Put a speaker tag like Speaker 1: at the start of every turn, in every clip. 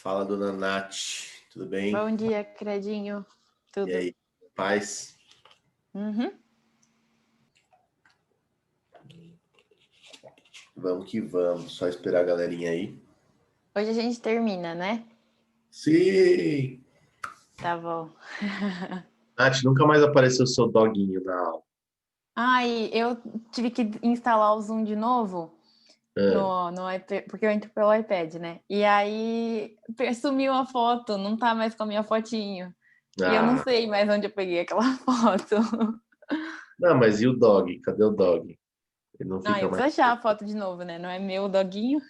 Speaker 1: Fala, dona Nath, tudo bem?
Speaker 2: Bom dia, Credinho. Tudo?
Speaker 1: E aí, paz?
Speaker 2: Uhum.
Speaker 1: Vamos que vamos, só esperar a galerinha aí.
Speaker 2: Hoje a gente termina, né?
Speaker 1: Sim!
Speaker 2: Tá bom.
Speaker 1: Nath, nunca mais apareceu o seu doguinho na aula.
Speaker 2: Ai, eu tive que instalar o Zoom de novo no iPad, porque eu entro pelo iPad, né? E aí sumiu a foto, não tá mais com a minha fotinho. E eu não sei mais onde eu peguei aquela foto.
Speaker 1: Não, mas e o dog? Cadê o dog? Ele não fica
Speaker 2: Eu
Speaker 1: mais.
Speaker 2: preciso achar a foto de novo, né? Não é meu doguinho.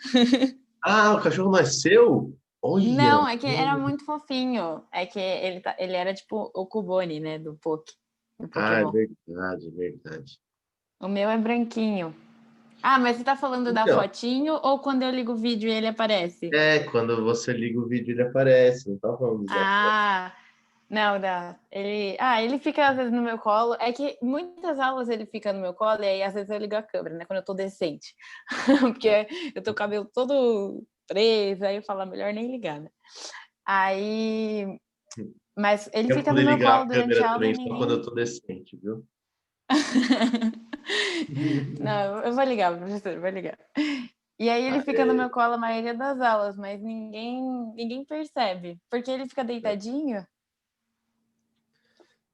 Speaker 1: Ah, o cachorro não é seu? Olha!
Speaker 2: Não, é que era muito fofinho. É que ele era tipo o Cubone, né? Do
Speaker 1: Ah, é
Speaker 2: Pokémon.
Speaker 1: verdade, é verdade.
Speaker 2: O meu é branquinho. Ah, mas você tá falando da
Speaker 1: Então,
Speaker 2: fotinho ou quando eu ligo o vídeo e ele aparece?
Speaker 1: quando você liga o vídeo ele aparece, não tá falando da foto.
Speaker 2: Ah, não, dá. Ele fica às vezes no meu colo. É que muitas aulas ele fica no meu colo e aí às vezes eu ligo a câmera, né? Quando eu tô decente. Porque eu tô com o cabelo todo preso, aí eu falo, melhor nem ligar, né? Aí. Mas ele
Speaker 1: Eu
Speaker 2: fica no
Speaker 1: poder
Speaker 2: meu
Speaker 1: ligar
Speaker 2: colo
Speaker 1: a
Speaker 2: durante
Speaker 1: câmera
Speaker 2: a aula e
Speaker 1: também só quando eu
Speaker 2: ninguém.
Speaker 1: tô decente, viu?
Speaker 2: Não, eu vou ligar, professor, eu vou ligar. E aí ele fica no meu colo a maioria das aulas, mas ninguém percebe. Porque ele fica deitadinho.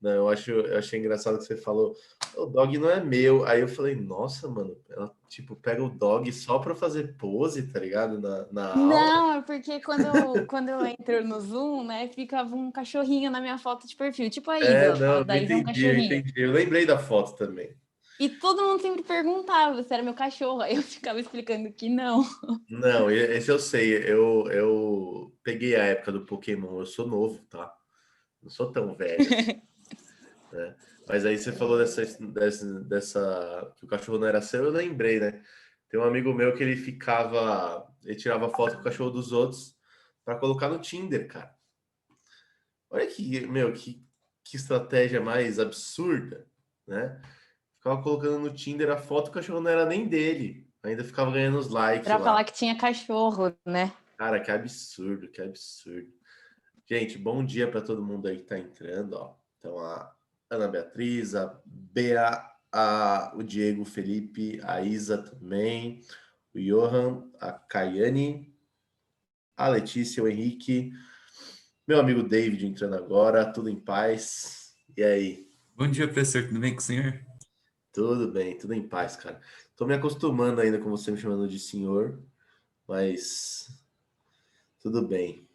Speaker 1: Não, eu achei engraçado que você falou, o dog não é meu. Aí eu falei, nossa, mano, ela tipo pega o dog só pra fazer pose, tá ligado? Na aula.
Speaker 2: Não, é porque quando eu entro no Zoom, né, ficava um cachorrinho na minha foto de perfil, tipo a Isa, a
Speaker 1: Não,
Speaker 2: foto
Speaker 1: eu
Speaker 2: da Isa é um
Speaker 1: entendi, eu
Speaker 2: cachorrinho.
Speaker 1: entendi. Eu lembrei da foto também.
Speaker 2: E todo mundo sempre perguntava se era meu cachorro, aí eu ficava explicando que não.
Speaker 1: Não, esse eu sei. Eu peguei a época do Pokémon. Eu sou novo, tá? Não sou tão velho assim, né? Mas aí você falou dessa que o cachorro não era seu, eu lembrei, né? Tem um amigo meu que ele tirava foto com o cachorro dos outros pra colocar no Tinder, cara. Olha que, meu, que estratégia mais absurda, né? Ficava colocando no Tinder a foto, o cachorro não era nem dele. Ainda ficava ganhando os likes
Speaker 2: Pra falar
Speaker 1: lá.
Speaker 2: que tinha cachorro, né?
Speaker 1: Cara, que absurdo, que absurdo. Gente, bom dia para todo mundo aí que tá entrando, ó. Então, a Ana Beatriz, a Bea, o Diego, o Felipe, a Isa também, o Johan, a Caiane, a Letícia, o Henrique, meu amigo David entrando agora, tudo em paz. E aí?
Speaker 3: Bom dia, professor. Tudo bem com o senhor?
Speaker 1: Tudo bem, tudo em paz, cara. Tô me acostumando ainda com você me chamando de senhor, mas tudo bem.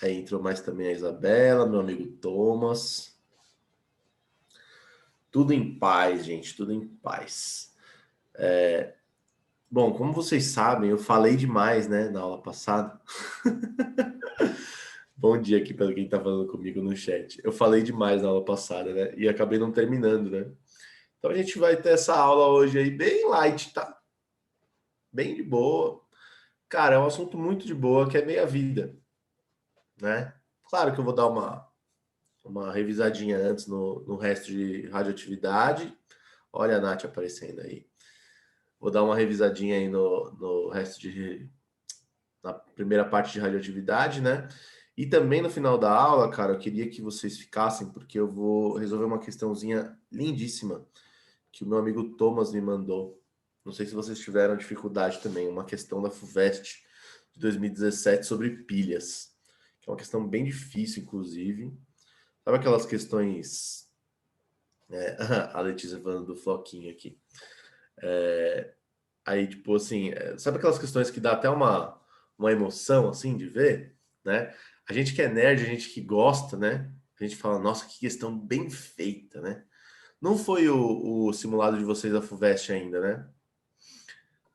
Speaker 1: Aí entrou mais também a Isabela, meu amigo Thomas. Tudo em paz, gente, tudo em paz. Bom, como vocês sabem, eu falei demais, né, na aula passada. Bom dia aqui para quem tá falando comigo no chat. Eu falei demais na aula passada, né, e acabei não terminando, né. Então a gente vai ter essa aula hoje aí bem light, tá? Bem de boa. Cara, é um assunto muito de boa, que é meia vida, né? Claro que eu vou dar uma revisadinha antes no resto de radioatividade. Olha a Nath aparecendo aí. Vou dar uma revisadinha aí no resto na primeira parte de radioatividade, né? E também no final da aula, cara, eu queria que vocês ficassem, porque eu vou resolver uma questãozinha lindíssima que o meu amigo Thomas me mandou. Não sei se vocês tiveram dificuldade também, uma questão da FUVEST de 2017 sobre pilhas, que é uma questão bem difícil, inclusive. Sabe aquelas questões A Letícia falando do floquinho aqui. Aí, tipo assim, sabe aquelas questões que dá até uma emoção, assim, de ver, né? A gente que é nerd, a gente que gosta, né? A gente fala, nossa, que questão bem feita, né? Não foi o simulado de vocês da FUVEST ainda, né?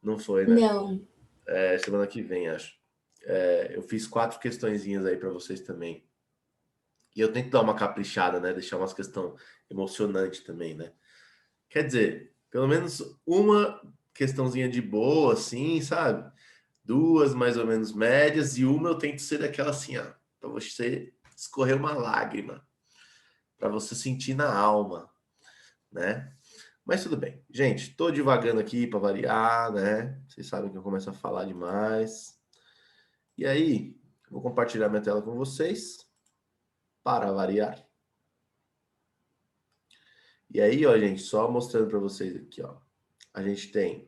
Speaker 1: Não foi, né?
Speaker 4: Não.
Speaker 1: Semana que vem, acho. Eu fiz 4 questõezinhas aí para vocês também. E eu tento dar uma caprichada, né? Deixar umas questão emocionante também, né? Quer dizer, pelo menos uma questãozinha de boa, assim, sabe? 2 mais ou menos médias, e uma eu tento ser daquela assim, ó, pra você escorrer uma lágrima, para você sentir na alma, né? Mas tudo bem. Gente, tô divagando aqui para variar, né? Vocês sabem que eu começo a falar demais. E aí, vou compartilhar minha tela com vocês para variar. E aí, ó, gente, só mostrando para vocês aqui, ó. A gente tem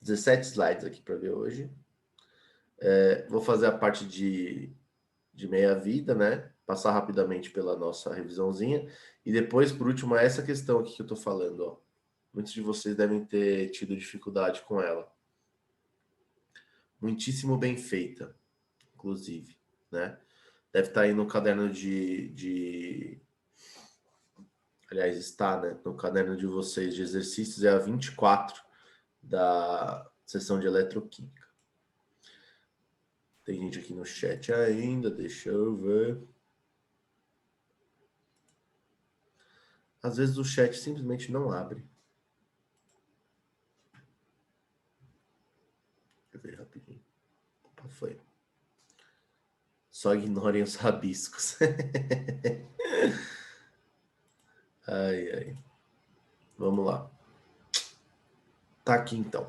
Speaker 1: 17 slides aqui para ver hoje. Vou fazer a parte de meia-vida, né? Passar rapidamente pela nossa revisãozinha. E depois, por último, essa questão aqui que eu tô falando, ó. Muitos de vocês devem ter tido dificuldade com ela. Muitíssimo bem feita, inclusive, né? Deve estar aí no caderno Aliás, está, né? No caderno de vocês de exercícios, é a 24 da sessão de eletroquímica. Tem gente aqui no chat ainda, deixa eu ver. Às vezes o chat simplesmente não abre. Deixa eu ver rapidinho. Opa, foi. Só ignorem os rabiscos. Ai, ai. Vamos lá. Tá aqui então.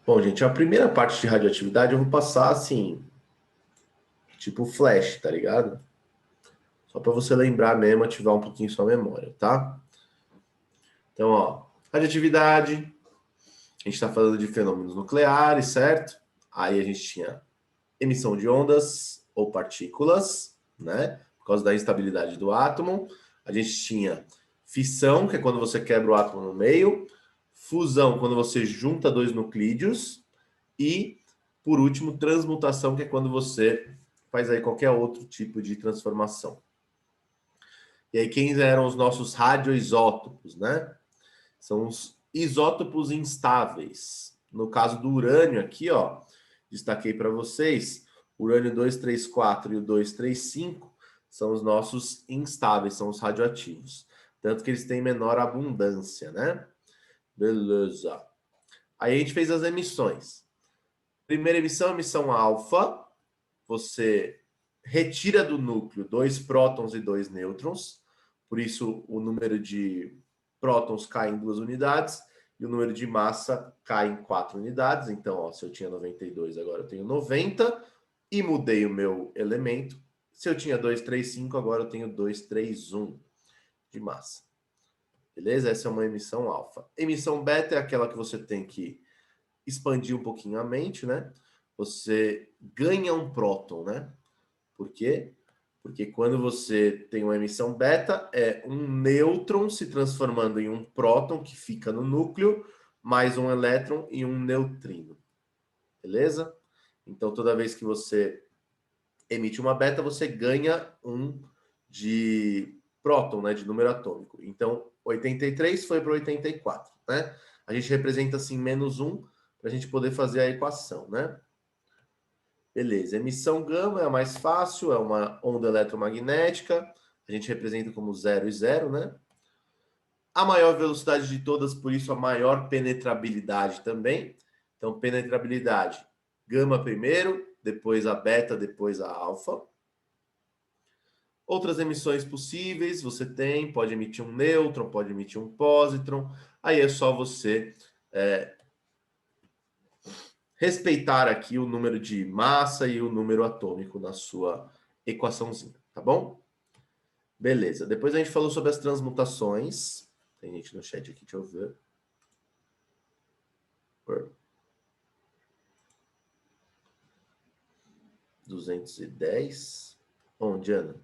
Speaker 1: Bom, gente, a primeira parte de radioatividade eu vou passar assim, tipo flash, tá ligado? Só para você lembrar mesmo, ativar um pouquinho sua memória, tá? Então, ó, radioatividade, a gente está falando de fenômenos nucleares, certo? Aí a gente tinha emissão de ondas ou partículas, né? Por causa da instabilidade do átomo. A gente tinha fissão, que é quando você quebra o átomo no meio. Fusão, quando você junta 2 nuclídeos. E, por último, transmutação, que é quando você faz aí qualquer outro tipo de transformação. E aí, quem eram os nossos radioisótopos, né? São os isótopos instáveis. No caso do urânio aqui, ó, destaquei para vocês, o urânio 234 e o 235 são os nossos instáveis, são os radioativos. Tanto que eles têm menor abundância, né? Beleza. Aí a gente fez as emissões. Primeira emissão, emissão alfa. Você retira do núcleo 2 prótons e 2 nêutrons. Por isso, o número de prótons cai em 2 unidades e o número de massa cai em 4 unidades. Então, ó, se eu tinha 92, agora eu tenho 90 e mudei o meu elemento. Se eu tinha 235, agora eu tenho 231 de massa. Beleza? Essa é uma emissão alfa. Emissão beta é aquela que você tem que expandir um pouquinho a mente, né? Você ganha um próton, né? Por quê? Porque quando você tem uma emissão beta, é um nêutron se transformando em um próton que fica no núcleo, mais um elétron e um neutrino. Beleza? Então, toda vez que você emite uma beta, você ganha um de próton, né, de número atômico. Então, 83 foi para 84, né? A gente representa assim menos 1 para a gente poder fazer a equação, né? Beleza, emissão gama é a mais fácil, é uma onda eletromagnética, a gente representa como 0 e 0, né? A maior velocidade de todas, por isso a maior penetrabilidade também. Então, penetrabilidade, gama primeiro, depois a beta, depois a alfa. Outras emissões possíveis, você tem, pode emitir um nêutron, pode emitir um pósitron, aí é só você respeitar aqui o número de massa e o número atômico na sua equaçãozinha, tá bom? Beleza. Depois a gente falou sobre as transmutações. Tem gente no chat aqui, deixa eu ver. 210. Onde, Ana?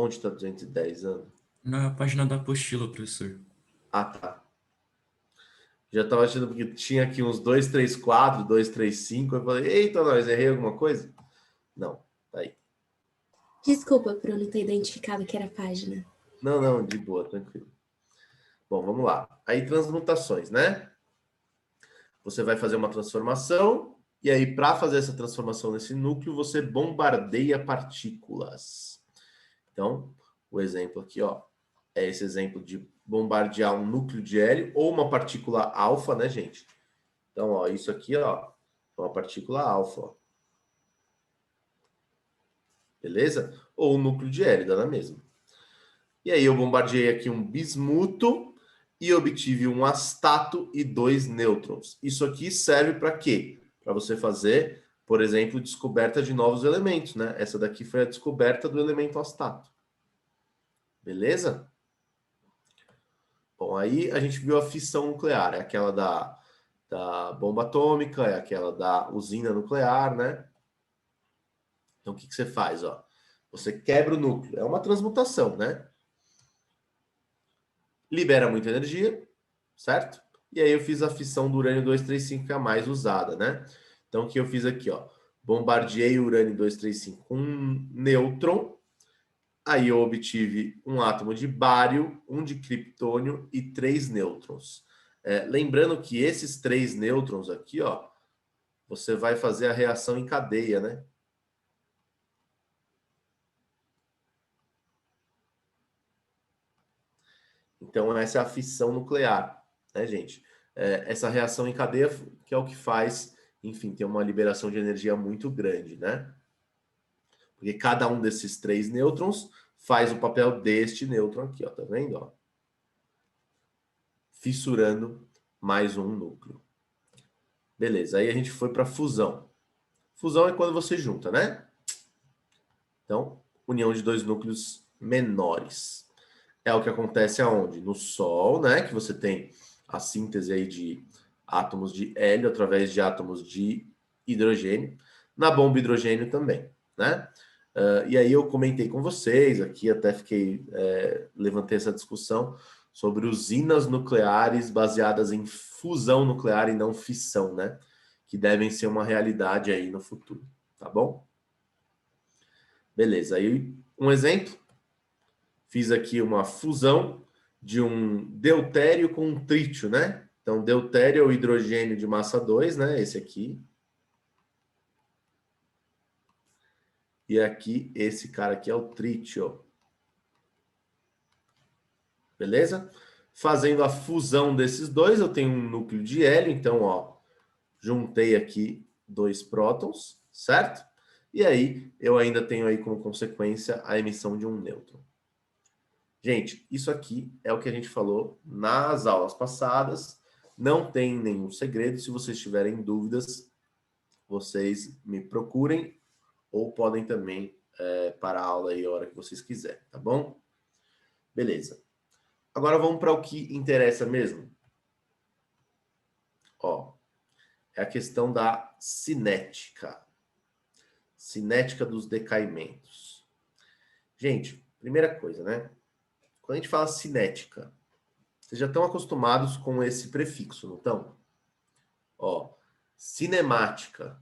Speaker 1: Onde está 210 anos?
Speaker 3: Na página da apostila, professor.
Speaker 1: Ah, tá. Já estava achando que tinha aqui uns 234, 235. Eu falei, eita, nós errei alguma coisa? Não, tá aí.
Speaker 4: Desculpa por eu não ter identificado que era a página.
Speaker 1: Não, de boa, tranquilo. Bom, vamos lá. Aí, transmutações, né? Você vai fazer uma transformação, e aí, para fazer essa transformação nesse núcleo, você bombardeia partículas. Então, o exemplo aqui, ó, é esse exemplo de bombardear um núcleo de hélio ou uma partícula alfa, né, gente? Então, ó, isso aqui, ó, é uma partícula alfa, ó. Beleza? Ou um núcleo de hélio, dá na mesma. E aí eu bombardeei aqui um bismuto e obtive um astato e 2 nêutrons. Isso aqui serve para quê? Para você fazer, por exemplo, descoberta de novos elementos, né? Essa daqui foi a descoberta do elemento astato. Beleza? Bom, aí a gente viu a fissão nuclear, é aquela da bomba atômica, é aquela da usina nuclear, né? Então, o que você faz, ó? Você quebra o núcleo, é uma transmutação, né? Libera muita energia, certo? E aí eu fiz a fissão do urânio 235, que é a mais usada, né? Então, o que eu fiz aqui, ó? Bombardeei o urânio 235 com um nêutron, aí eu obtive um átomo de bário, um de criptônio e 3 nêutrons. Lembrando que esses 3 nêutrons aqui, ó, você vai fazer a reação em cadeia, né? Então, essa é a fissão nuclear, né, gente? Essa reação em cadeia que é o que faz, enfim, ter uma liberação de energia muito grande, né? Porque cada um desses 3 nêutrons faz o papel deste nêutron aqui, ó, tá vendo? Ó? Fissurando mais um núcleo. Beleza, aí a gente foi para fusão. Fusão é quando você junta, né? Então, união de 2 núcleos menores. É o que acontece aonde? No Sol, né? Que você tem a síntese aí de átomos de hélio através de átomos de hidrogênio. Na bomba hidrogênio também, né? E aí eu comentei com vocês aqui, até levantei essa discussão sobre usinas nucleares baseadas em fusão nuclear e não fissão, né? Que devem ser uma realidade aí no futuro, tá bom? Beleza, aí um exemplo. Fiz aqui uma fusão de um deutério com um trítio, né? Então, deutério é o hidrogênio de massa 2, né? Esse aqui. E aqui, esse cara aqui é o trítio. Beleza? Fazendo a fusão desses dois, eu tenho um núcleo de hélio. Então, ó, juntei aqui 2 prótons, certo? E aí, eu ainda tenho aí como consequência a emissão de um nêutron. Gente, isso aqui é o que a gente falou nas aulas passadas. Não tem nenhum segredo. Se vocês tiverem dúvidas, vocês me procurem ou podem também parar a aula aí a hora que vocês quiserem, tá bom? Beleza. Agora vamos para o que interessa mesmo. Ó, é a questão da cinética. Cinética dos decaimentos. Gente, primeira coisa, né? Quando a gente fala cinética, vocês já estão acostumados com esse prefixo, não estão? Ó, cinemática,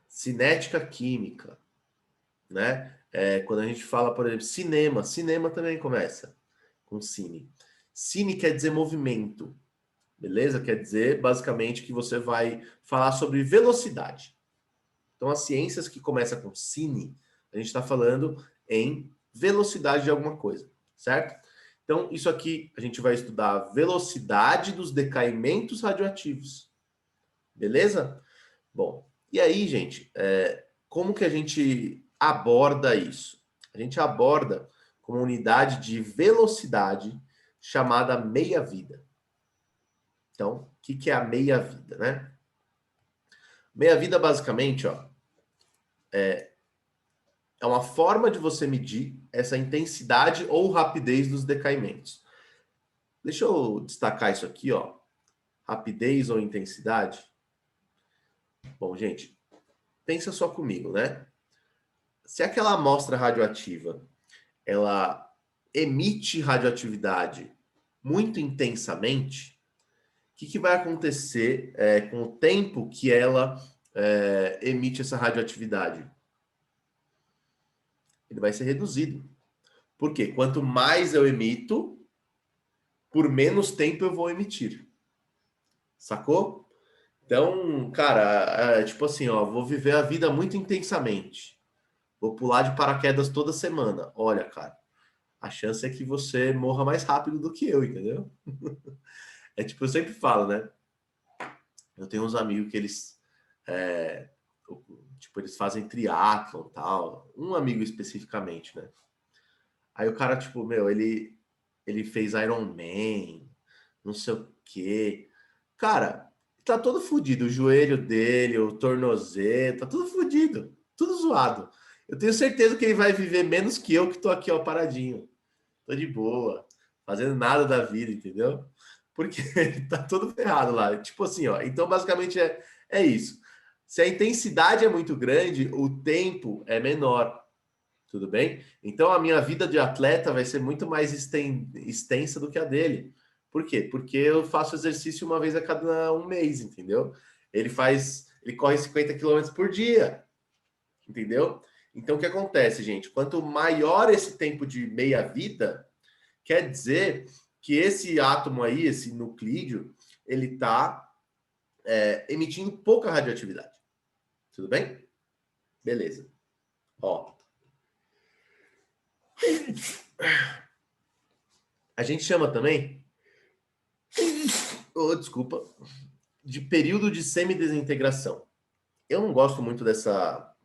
Speaker 1: cinética química, né? Quando a gente fala, por exemplo, cinema também começa com cine. Cine quer dizer movimento, beleza? Quer dizer, basicamente, que você vai falar sobre velocidade. Então, as ciências que começam com cine, a gente está falando em velocidade de alguma coisa, certo? Então, isso aqui a gente vai estudar a velocidade dos decaimentos radioativos. Beleza? Bom, e aí, gente, como que a gente aborda isso? A gente aborda com uma unidade de velocidade chamada meia-vida. Então, o que é a meia-vida, né? Meia-vida, basicamente, ó, é uma forma de você medir essa intensidade ou rapidez dos decaimentos. Deixa eu destacar isso aqui, ó. Rapidez ou intensidade. Bom, gente, pensa só comigo, né? Se aquela amostra radioativa ela emite radioatividade muito intensamente, o que vai acontecer com o tempo que ela emite essa radioatividade? Ele vai ser reduzido. Por quê? Quanto mais eu emito, por menos tempo eu vou emitir. Sacou? Então, cara, tipo assim, ó, vou viver a vida muito intensamente. Vou pular de paraquedas toda semana. Olha, cara, a chance é que você morra mais rápido do que eu, entendeu? É tipo, eu sempre falo, né? Eu tenho uns amigos que eles, tipo, eles fazem triatlon e tal. Um amigo especificamente, né? Aí o cara, tipo, meu, ele fez Iron Man, não sei o quê. Cara, tá todo fudido. O joelho dele, o tornozelo, tá tudo fudido. Tudo zoado. Eu tenho certeza que ele vai viver menos que eu que tô aqui, ó, paradinho. Tô de boa, fazendo nada da vida, entendeu? Porque ele tá todo ferrado lá. Tipo assim, ó. Então, basicamente, é isso. Se a intensidade é muito grande, o tempo é menor. Tudo bem? Então, a minha vida de atleta vai ser muito mais extensa do que a dele. Por quê? Porque eu faço exercício uma vez a cada um mês, entendeu? Ele corre 50 quilômetros por dia, entendeu? Então, o que acontece, gente? Quanto maior esse tempo de meia-vida, quer dizer que esse átomo aí, esse nuclídeo, ele está emitindo pouca radioatividade. Tudo bem? Beleza. Ó, a gente chama também, desculpa, de período de semidesintegração. Eu não gosto muito dessa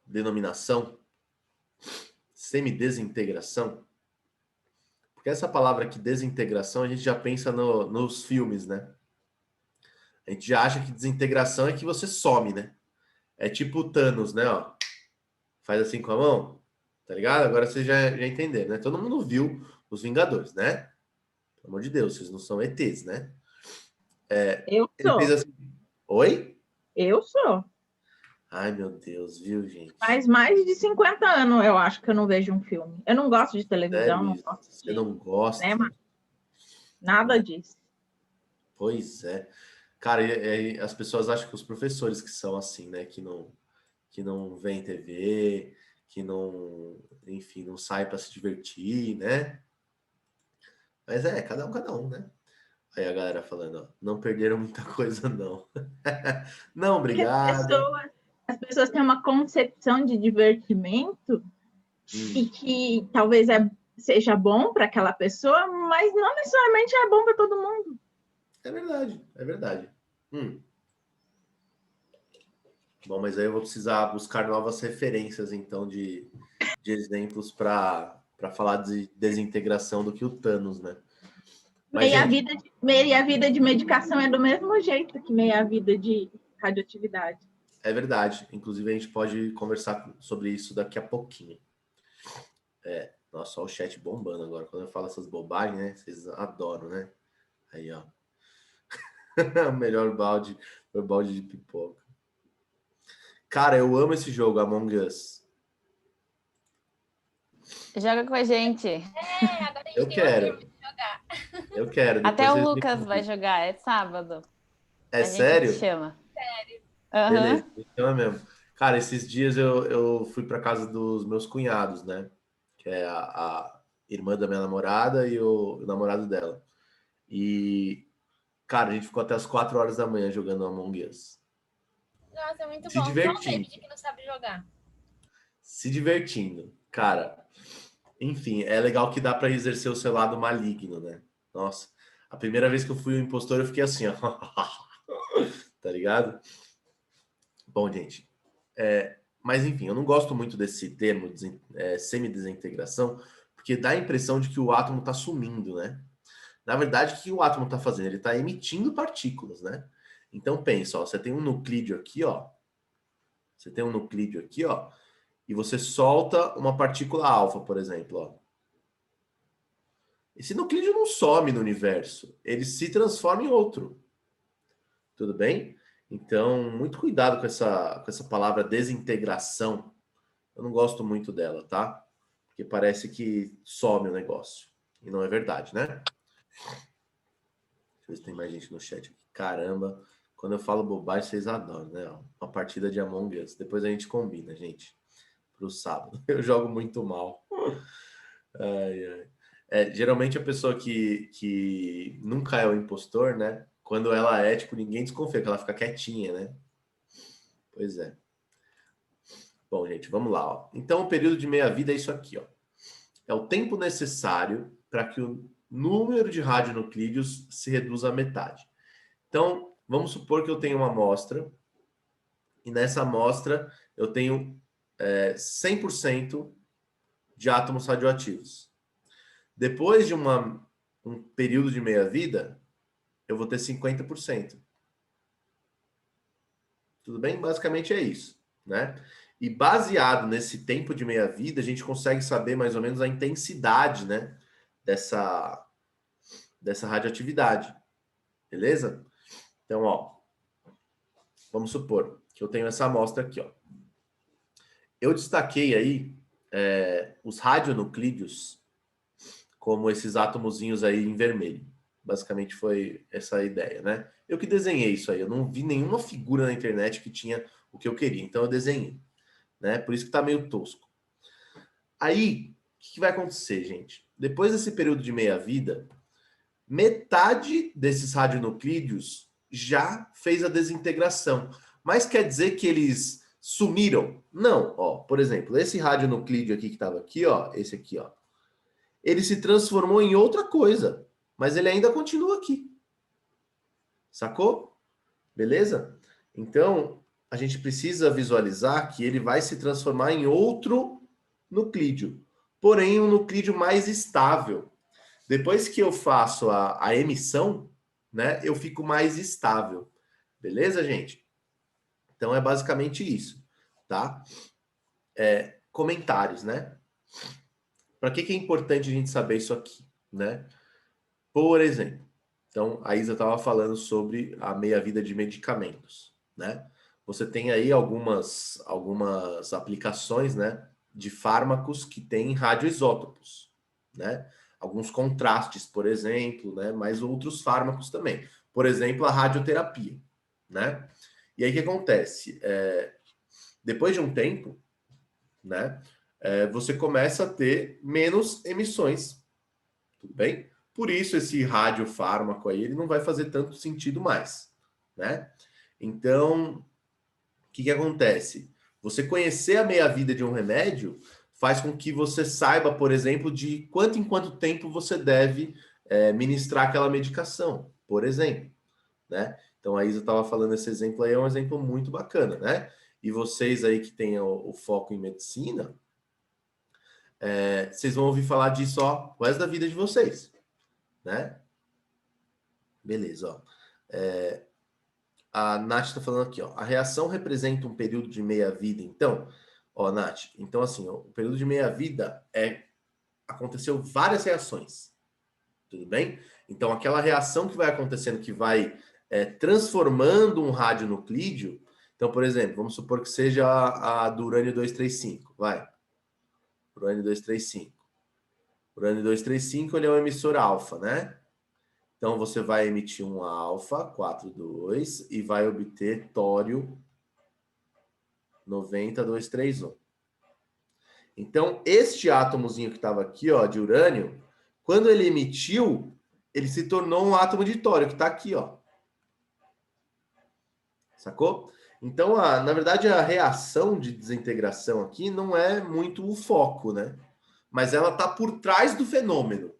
Speaker 1: denominação, semidesintegração, porque essa palavra aqui, desintegração, a gente já pensa nos filmes, né? A gente já acha que desintegração é que você some, né? É tipo o Thanos, né? Ó, faz assim com a mão, tá ligado? Agora vocês já entenderam, né? Todo mundo viu os Vingadores, né? Pelo amor de Deus, vocês não são ETs, né?
Speaker 5: Eu
Speaker 1: Ele fez
Speaker 5: sou.
Speaker 1: assim. Oi?
Speaker 5: Eu sou.
Speaker 1: Ai, meu Deus, viu, gente?
Speaker 5: Faz mais de 50 anos, eu acho, que eu não vejo um filme. Eu não gosto de televisão,
Speaker 1: Sério
Speaker 5: não
Speaker 1: isso?
Speaker 5: gosto
Speaker 1: Você
Speaker 5: de
Speaker 1: não gosta?
Speaker 5: cinema, nada
Speaker 1: Né?
Speaker 5: disso.
Speaker 1: Pois é. Cara, as pessoas acham que os professores que são assim, né? Que não veem TV, que não, enfim, não saem para se divertir, né? Mas cada um, né? Aí a galera falando, ó, não perderam muita coisa, não. Não,
Speaker 5: Porque
Speaker 1: obrigado.
Speaker 5: as pessoas têm uma concepção de divertimento e que talvez seja bom para aquela pessoa, mas não necessariamente é bom para todo mundo.
Speaker 1: É verdade, é verdade. Bom, mas aí eu vou precisar buscar novas referências, então, de exemplos para falar de desintegração do que o Thanos, né? Mas, gente,
Speaker 5: Meia vida de medicação é do mesmo jeito que meia vida de radioatividade.
Speaker 1: é verdade. Inclusive, a gente pode conversar sobre isso daqui a pouquinho. Nossa, olha o chat bombando agora. Quando eu falo essas bobagens, né? Vocês adoram, né? Aí, ó. O melhor balde foi o balde de pipoca. Cara, eu amo esse jogo, Among Us.
Speaker 2: Joga com a gente.
Speaker 6: Agora a gente
Speaker 1: Eu
Speaker 6: tem
Speaker 1: quero.
Speaker 6: uma turma de jogar.
Speaker 1: Eu quero.
Speaker 2: Até
Speaker 1: Depois
Speaker 2: o
Speaker 1: vocês me
Speaker 2: Lucas vai
Speaker 1: convidem.
Speaker 2: jogar, é sábado.
Speaker 1: É
Speaker 2: A gente te
Speaker 1: sério?
Speaker 2: chama.
Speaker 1: Beleza,
Speaker 2: Aham.
Speaker 1: então é mesmo. Cara, esses dias eu fui para casa dos meus cunhados, né? Que é a irmã da minha namorada e o namorado dela. E, cara, a gente ficou até as 4 horas da manhã jogando Among Us.
Speaker 6: Nossa, é muito
Speaker 1: Se
Speaker 6: bom. Só o
Speaker 1: divertindo.
Speaker 6: David que não sabe jogar.
Speaker 1: Se divertindo. Cara, enfim, é legal que dá para exercer o seu lado maligno, né? Nossa, a primeira vez que eu fui um impostor, eu fiquei assim, ó. Tá ligado? Bom, gente, mas enfim, eu não gosto muito desse termo semi-desintegração, porque dá a impressão de que o átomo está sumindo, né? Na verdade, o que o átomo está fazendo? Ele está emitindo partículas, né? Então pensa, ó, você tem um nuclídeo aqui, ó. Você tem um nuclídeo aqui, ó, e você solta uma partícula alfa, por exemplo, ó. Esse nuclídeo não some no universo, ele se transforma em outro. Tudo bem? Então, muito cuidado com essa palavra desintegração, Eu não gosto muito dela, tá? Porque parece que some o negócio. E não é verdade, né? Deixa eu ver se tem mais gente no chat aqui. Caramba, quando eu falo bobagem, vocês adoram, né? Ó, uma partida de Among Us. Depois a gente combina, gente. Pro sábado. Eu jogo muito mal. Ai, ai. Geralmente a pessoa que nunca é o impostor, né? Quando ela é, tipo, ninguém desconfia, que ela fica quietinha, né? Pois é. Bom, gente, vamos lá. Ó. Então, o período de meia-vida é isso aqui, ó. É o tempo necessário para que o número de radionuclídeos se reduza à metade. Então, vamos supor que eu tenho uma amostra, e nessa amostra eu tenho 100% de átomos radioativos. Depois de um período de meia-vida, eu vou ter 50%. Tudo bem? Basicamente é isso, né? E baseado nesse tempo de meia-vida, a gente consegue saber mais ou menos a intensidade, né, dessa radioatividade. Beleza? Então, ó, vamos supor que eu tenho essa amostra aqui, ó. Eu destaquei aí os radionuclídeos como esses átomozinhos aí em vermelho. Basicamente foi essa a ideia, né? Eu que desenhei isso aí. Eu não vi nenhuma figura na internet que tinha o que eu queria. Então eu desenhei, né? Por isso que tá meio tosco. Aí, o que vai acontecer, gente? Depois desse período de meia-vida, metade desses radionuclídeos já fez a desintegração. Mas quer dizer que eles sumiram? Não, ó. Por exemplo, esse radionuclídeo aqui que estava aqui, ó, esse aqui, ó, ele se transformou em outra coisa, mas ele ainda continua aqui. Sacou? Beleza? Então, a gente precisa visualizar que ele vai se transformar em outro nuclídeo, porém um nuclídeo mais estável. Depois que eu faço a emissão, né, eu fico mais estável. Beleza, gente? Então é basicamente isso, tá? Comentários, né? Para que é importante a gente saber isso aqui, né? Por exemplo, então a Isa estava falando sobre a meia-vida de medicamentos, né? Você tem aí algumas aplicações, né, de fármacos que têm radioisótopos, né? Alguns contrastes, por exemplo, né? Mas outros fármacos também. Por exemplo, a radioterapia, né? E aí o que acontece? Depois de um tempo, né? Você começa a ter menos emissões, tudo bem? Por isso esse radiofármaco aí ele não vai fazer tanto sentido mais, né? Então, o que acontece? Você conhecer a meia-vida de um remédio faz com que você saiba, por exemplo, de quanto em quanto tempo você deve ministrar aquela medicação, por exemplo, né? Então a Isa estava falando esse exemplo aí, é um exemplo muito bacana, né? E vocês aí que têm o foco em medicina, vocês vão ouvir falar disso ó, o resto da vida de vocês, né? Beleza, ó. A Nath está falando aqui, ó. A reação representa um período de meia-vida, então, ó, Nath, então assim, ó, o período de meia-vida aconteceu várias reações, tudo bem? Então, aquela reação que vai acontecendo, que vai transformando um radionuclídeo, então, por exemplo, vamos supor que seja a do urânio 235, vai. Urânio 235. Urânio 235, ele é um emissor alfa, né? Então, você vai emitir um alfa, 42, e vai obter tório 90231. Então, este átomozinho que estava aqui, ó, de urânio, quando ele emitiu, ele se tornou um átomo de tório, que está aqui, ó. Sacou? Então, na verdade, a reação de desintegração aqui não é muito o foco, né? Mas ela está por trás do fenômeno.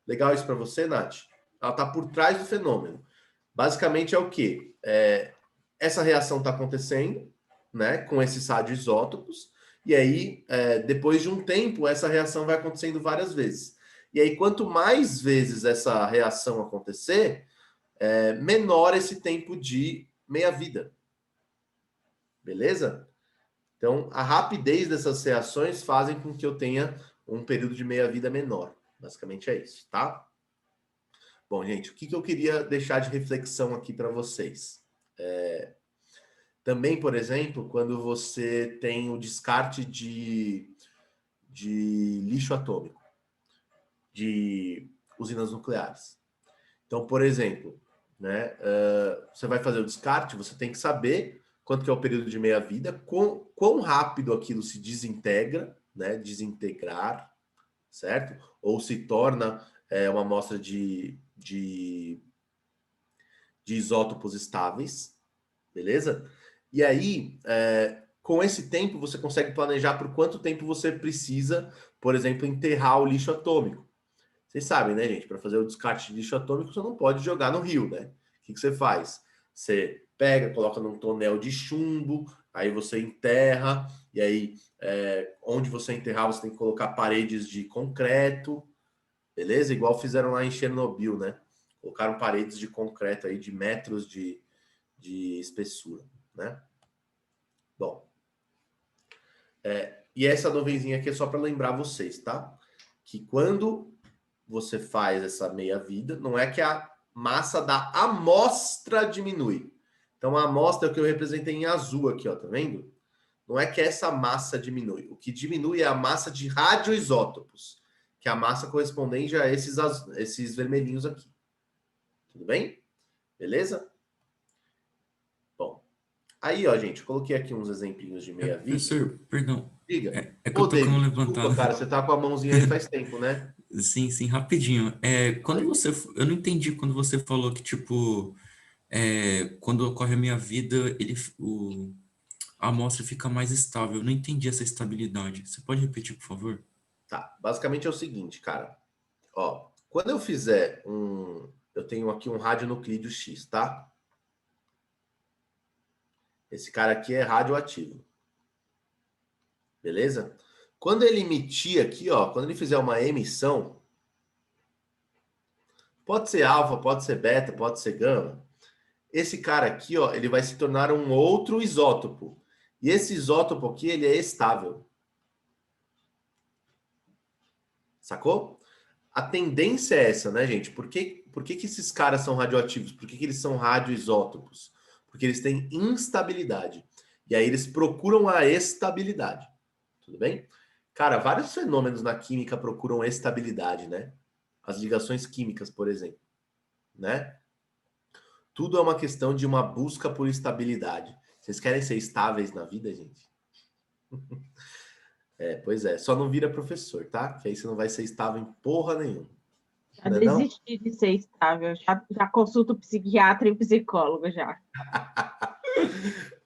Speaker 1: Legal isso para você, Nath? Ela está por trás do fenômeno. Basicamente é o quê? Essa reação está acontecendo, né, com esses radioisótopos, e aí, depois de um tempo, essa reação vai acontecendo várias vezes. E aí, quanto mais vezes essa reação acontecer, menor esse tempo de meia-vida. Beleza? Então, a rapidez dessas reações fazem com que eu tenha um período de meia-vida menor. Basicamente é isso, tá? Bom, gente, o que eu queria deixar de reflexão aqui para vocês? Também, por exemplo, quando você tem o descarte de lixo atômico, de usinas nucleares. Então, por exemplo, né, você vai fazer o descarte, você tem que saber quanto que é o período de meia-vida, quão rápido aquilo se desintegra, né, desintegrar, certo? Ou se torna uma amostra de isótopos estáveis, beleza? E aí, com esse tempo, você consegue planejar por quanto tempo você precisa, por exemplo, enterrar o lixo atômico. Vocês sabem, né, gente? Para fazer o descarte de lixo atômico, você não pode jogar no rio, né? O que você faz? Você pega, coloca num tonel de chumbo, aí você enterra, e aí onde você enterrar, você tem que colocar paredes de concreto, beleza? Igual fizeram lá em Chernobyl, né? Colocaram paredes de concreto aí de metros de espessura, né? Bom, e essa nuvenzinha aqui é só para lembrar vocês, tá? Que quando você faz essa meia-vida, não é que a massa da amostra diminui. Então, a amostra é o que eu representei em azul aqui, ó, tá vendo? Não é que essa massa diminui. O que diminui é a massa de radioisótopos, que é a massa correspondente a esses vermelhinhos aqui. Tudo bem? Beleza? Bom, aí, ó, gente, eu coloquei aqui uns exemplinhos de meia-vida.
Speaker 3: Professor, perdão.
Speaker 1: Diga.
Speaker 3: É que eu tô com a mão levantada.
Speaker 1: Desculpa, cara, você tá com a mãozinha aí faz tempo, né?
Speaker 3: Sim, sim, rapidinho. Eu não entendi quando você falou que, tipo, quando ocorre a minha vida, a amostra fica mais estável. Eu não entendi essa estabilidade. Você pode repetir, por favor?
Speaker 1: Tá, basicamente é o seguinte, cara. Ó, quando eu fizer eu tenho aqui um radionuclídeo X, tá? Esse cara aqui é radioativo. Beleza? Quando ele emitir aqui, ó, quando ele fizer uma emissão, pode ser alfa, pode ser beta, pode ser gama. Esse cara aqui, ó, ele vai se tornar um outro isótopo. E esse isótopo aqui, ele é estável. Sacou? A tendência é essa, né, gente? Por que que esses caras são radioativos? Por que eles são radioisótopos? Porque eles têm instabilidade. E aí eles procuram a estabilidade. Tudo bem? Cara, vários fenômenos na química procuram estabilidade, né? As ligações químicas, por exemplo, né? Tudo é uma questão de uma busca por estabilidade. Vocês querem ser estáveis na vida, gente? Pois é. Só não vira professor, tá? Que aí você não vai ser estável em porra nenhuma.
Speaker 5: Já
Speaker 1: Não é
Speaker 5: desisti de ser estável. Já consulto psiquiatra e psicólogo já.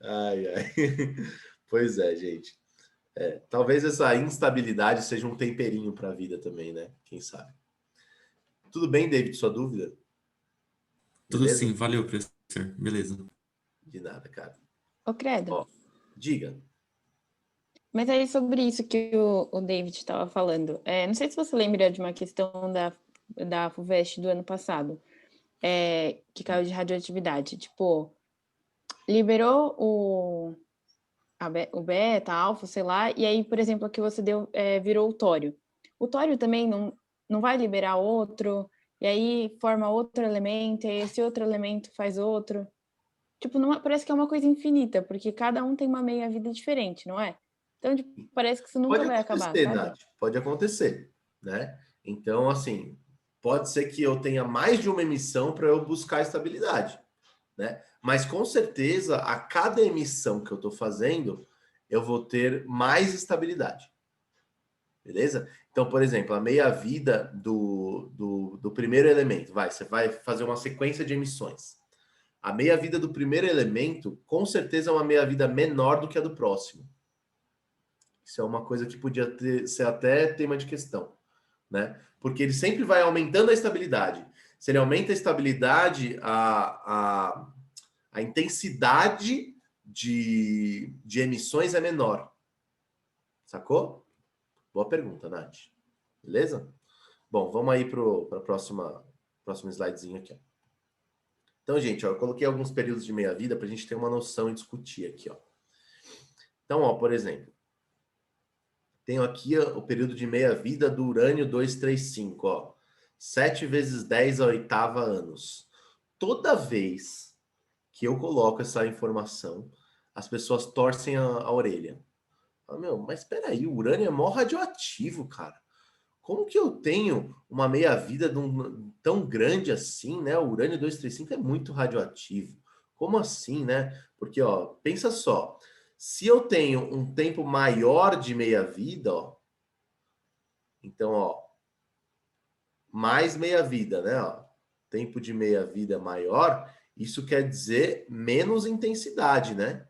Speaker 1: Ai, ai. Pois é, gente. Talvez essa instabilidade seja um temperinho para a vida também, né? Quem sabe? Tudo bem, David? Sua dúvida?
Speaker 3: Tudo
Speaker 1: Beleza?
Speaker 3: sim, valeu, professor. Beleza.
Speaker 1: De nada, cara.
Speaker 2: Ô, credo.
Speaker 1: Ó, diga.
Speaker 2: Mas aí sobre isso que o David estava falando, não sei se você lembra de uma questão da FUVEST do ano passado, que caiu de radioatividade. Tipo, liberou o beta, alfa, sei lá, e aí, por exemplo, a que você deu virou o tório. O tório também não vai liberar outro, e aí forma outro elemento, e esse outro elemento faz outro. Tipo, parece que é uma coisa infinita, porque cada um tem uma meia-vida diferente, não é? Então, tipo, parece que isso nunca vai acabar, sabe?
Speaker 1: Nath, pode acontecer, né? Então, assim, pode ser que eu tenha mais de uma emissão para eu buscar estabilidade, né? Mas com certeza, a cada emissão que eu estou fazendo, eu vou ter mais estabilidade. Beleza? Então, por exemplo, a meia-vida do primeiro elemento, você vai fazer uma sequência de emissões. A meia-vida do primeiro elemento, com certeza, é uma meia-vida menor do que a do próximo. Isso é uma coisa que podia ser até tema de questão, né? Porque ele sempre vai aumentando a estabilidade. Se ele aumenta a estabilidade, a intensidade de emissões é menor. Sacou? Boa pergunta, Nath. Beleza? Bom, vamos aí para o próximo slidezinho aqui. Ó. Então, gente, ó, eu coloquei alguns períodos de meia-vida para a gente ter uma noção e discutir aqui. Ó. Então, ó, por exemplo, tenho aqui o período de meia-vida do urânio 235, ó. 7 vezes 10 a oitava anos. Toda vez que eu coloco essa informação, as pessoas torcem a orelha. Meu, mas espera aí, o urânio é mó radioativo, cara. Como que eu tenho uma meia-vida tão grande assim, né? O urânio 235 é muito radioativo. Como assim, né? Porque, ó, pensa só. Se eu tenho um tempo maior de meia-vida, ó. Então, ó. Mais meia-vida, né? Ó, tempo de meia-vida maior, isso quer dizer menos intensidade, né?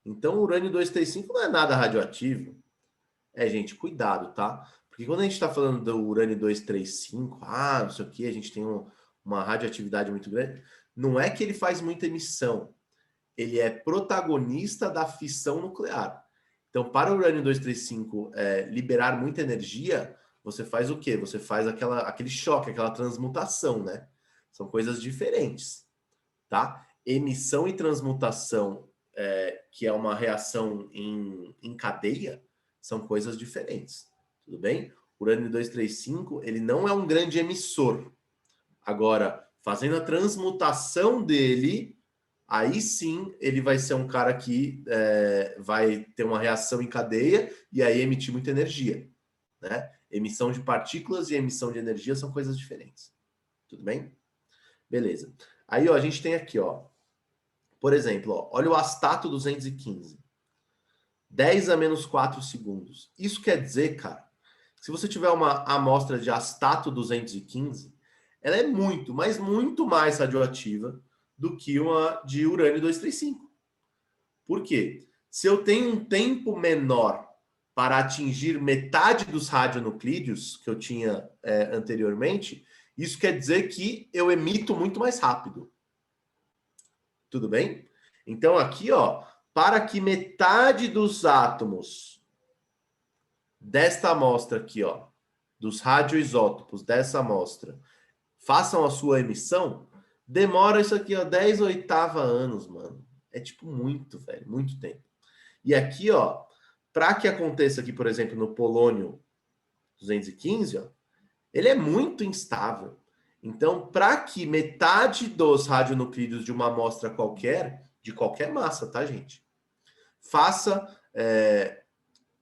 Speaker 1: Então, o urânio 235 não é nada radioativo. Gente, cuidado, tá? Porque quando a gente está falando do urânio 235, não sei o que, a gente tem uma radioatividade muito grande, não é que ele faz muita emissão, ele é protagonista da fissão nuclear. Então, para o urânio 235 liberar muita energia, você faz o quê? Você faz aquele choque, aquela transmutação, né? São coisas diferentes, tá? Emissão e transmutação, que é uma reação em cadeia, são coisas diferentes, tudo bem? O urânio 235, ele não é um grande emissor. Agora, fazendo a transmutação dele, aí sim ele vai ser um cara que vai ter uma reação em cadeia e aí emitir muita energia, né? Emissão de partículas e emissão de energia são coisas diferentes, tudo bem? Beleza. Aí, ó, a gente tem aqui, ó, por exemplo, ó, olha o astato 215. 10 a menos 4 segundos. Isso quer dizer, cara, se você tiver uma amostra de astato 215, ela é muito, mas muito mais radioativa do que uma de urânio 235. Por quê? Se eu tenho um tempo menor para atingir metade dos radionuclídeos que eu tinha anteriormente, isso quer dizer que eu emito muito mais rápido. Tudo bem? Então aqui, ó, para que metade dos átomos desta amostra aqui, ó, dos radioisótopos dessa amostra, façam a sua emissão, demora isso aqui, ó, 10 oitava anos, mano. É tipo muito, velho, muito tempo. E aqui, ó, para que aconteça aqui, por exemplo, no polônio 215, ó, ele é muito instável. Então, para que metade dos radionuclídeos de uma amostra qualquer, de qualquer massa, tá, gente? Faça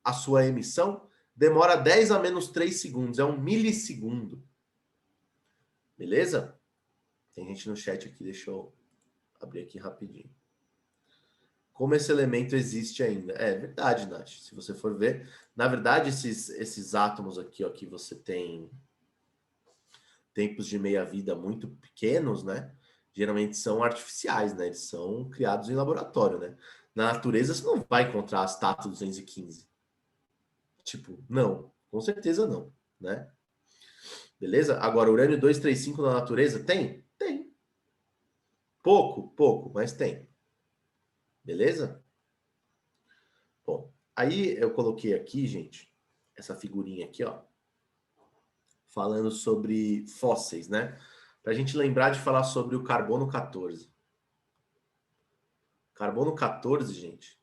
Speaker 1: a sua emissão, demora 10 a menos 3 segundos, é 1 milissegundo. Beleza? Tem gente no chat aqui, deixa eu abrir aqui rapidinho. Como esse elemento existe ainda? É verdade, Nath. Se você for ver, na verdade, esses átomos aqui, ó, que você tem tempos de meia-vida muito pequenos, né? Geralmente são artificiais, né? Eles são criados em laboratório, né? Na natureza, você não vai encontrar as Tato 215. Tipo, não. Com certeza não, né? Beleza? Agora, urânio 235 na natureza tem? Tem. Pouco, mas tem. Beleza? Bom, aí eu coloquei aqui, gente, essa figurinha aqui, ó, falando sobre fósseis, né? Pra gente lembrar de falar sobre o carbono 14. Carbono 14, gente,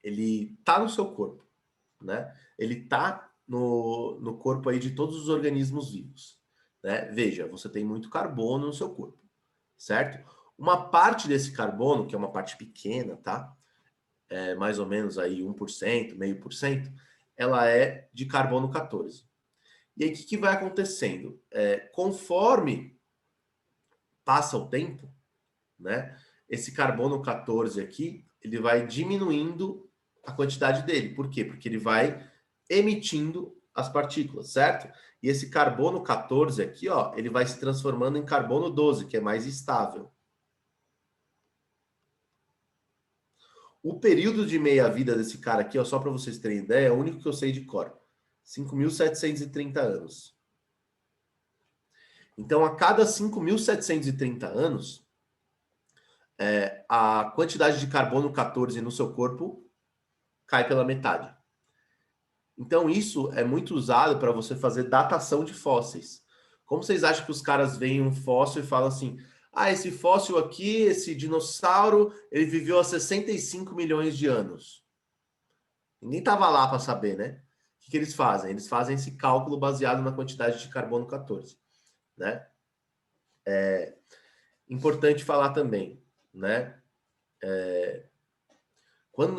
Speaker 1: ele tá no seu corpo, né? Ele tá no corpo aí de todos os organismos vivos, né? Veja, você tem muito carbono no seu corpo, certo? Uma parte desse carbono, que é uma parte pequena, tá? Mais ou menos aí 1%, 0,5%, ela é de carbono 14. E aí, o que vai acontecendo? Conforme passa o tempo, né? Esse carbono 14 aqui, ele vai diminuindo a quantidade dele. Por quê? Porque ele vai emitindo as partículas, certo? E esse carbono 14 aqui, ó, ele vai se transformando em carbono 12, que é mais estável. O período de meia-vida desse cara aqui, ó, só para vocês terem ideia, é o único que eu sei de cor. 5.730 anos. Então, a cada 5.730 anos, a quantidade de carbono 14 no seu corpo cai pela metade. Então, isso é muito usado para você fazer datação de fósseis. Como vocês acham que os caras veem um fóssil e falam assim, esse fóssil aqui, esse dinossauro, ele viveu há 65 milhões de anos. Ninguém estava lá para saber, né? O que eles fazem? Eles fazem esse cálculo baseado na quantidade de carbono 14, né? importante falar também, né?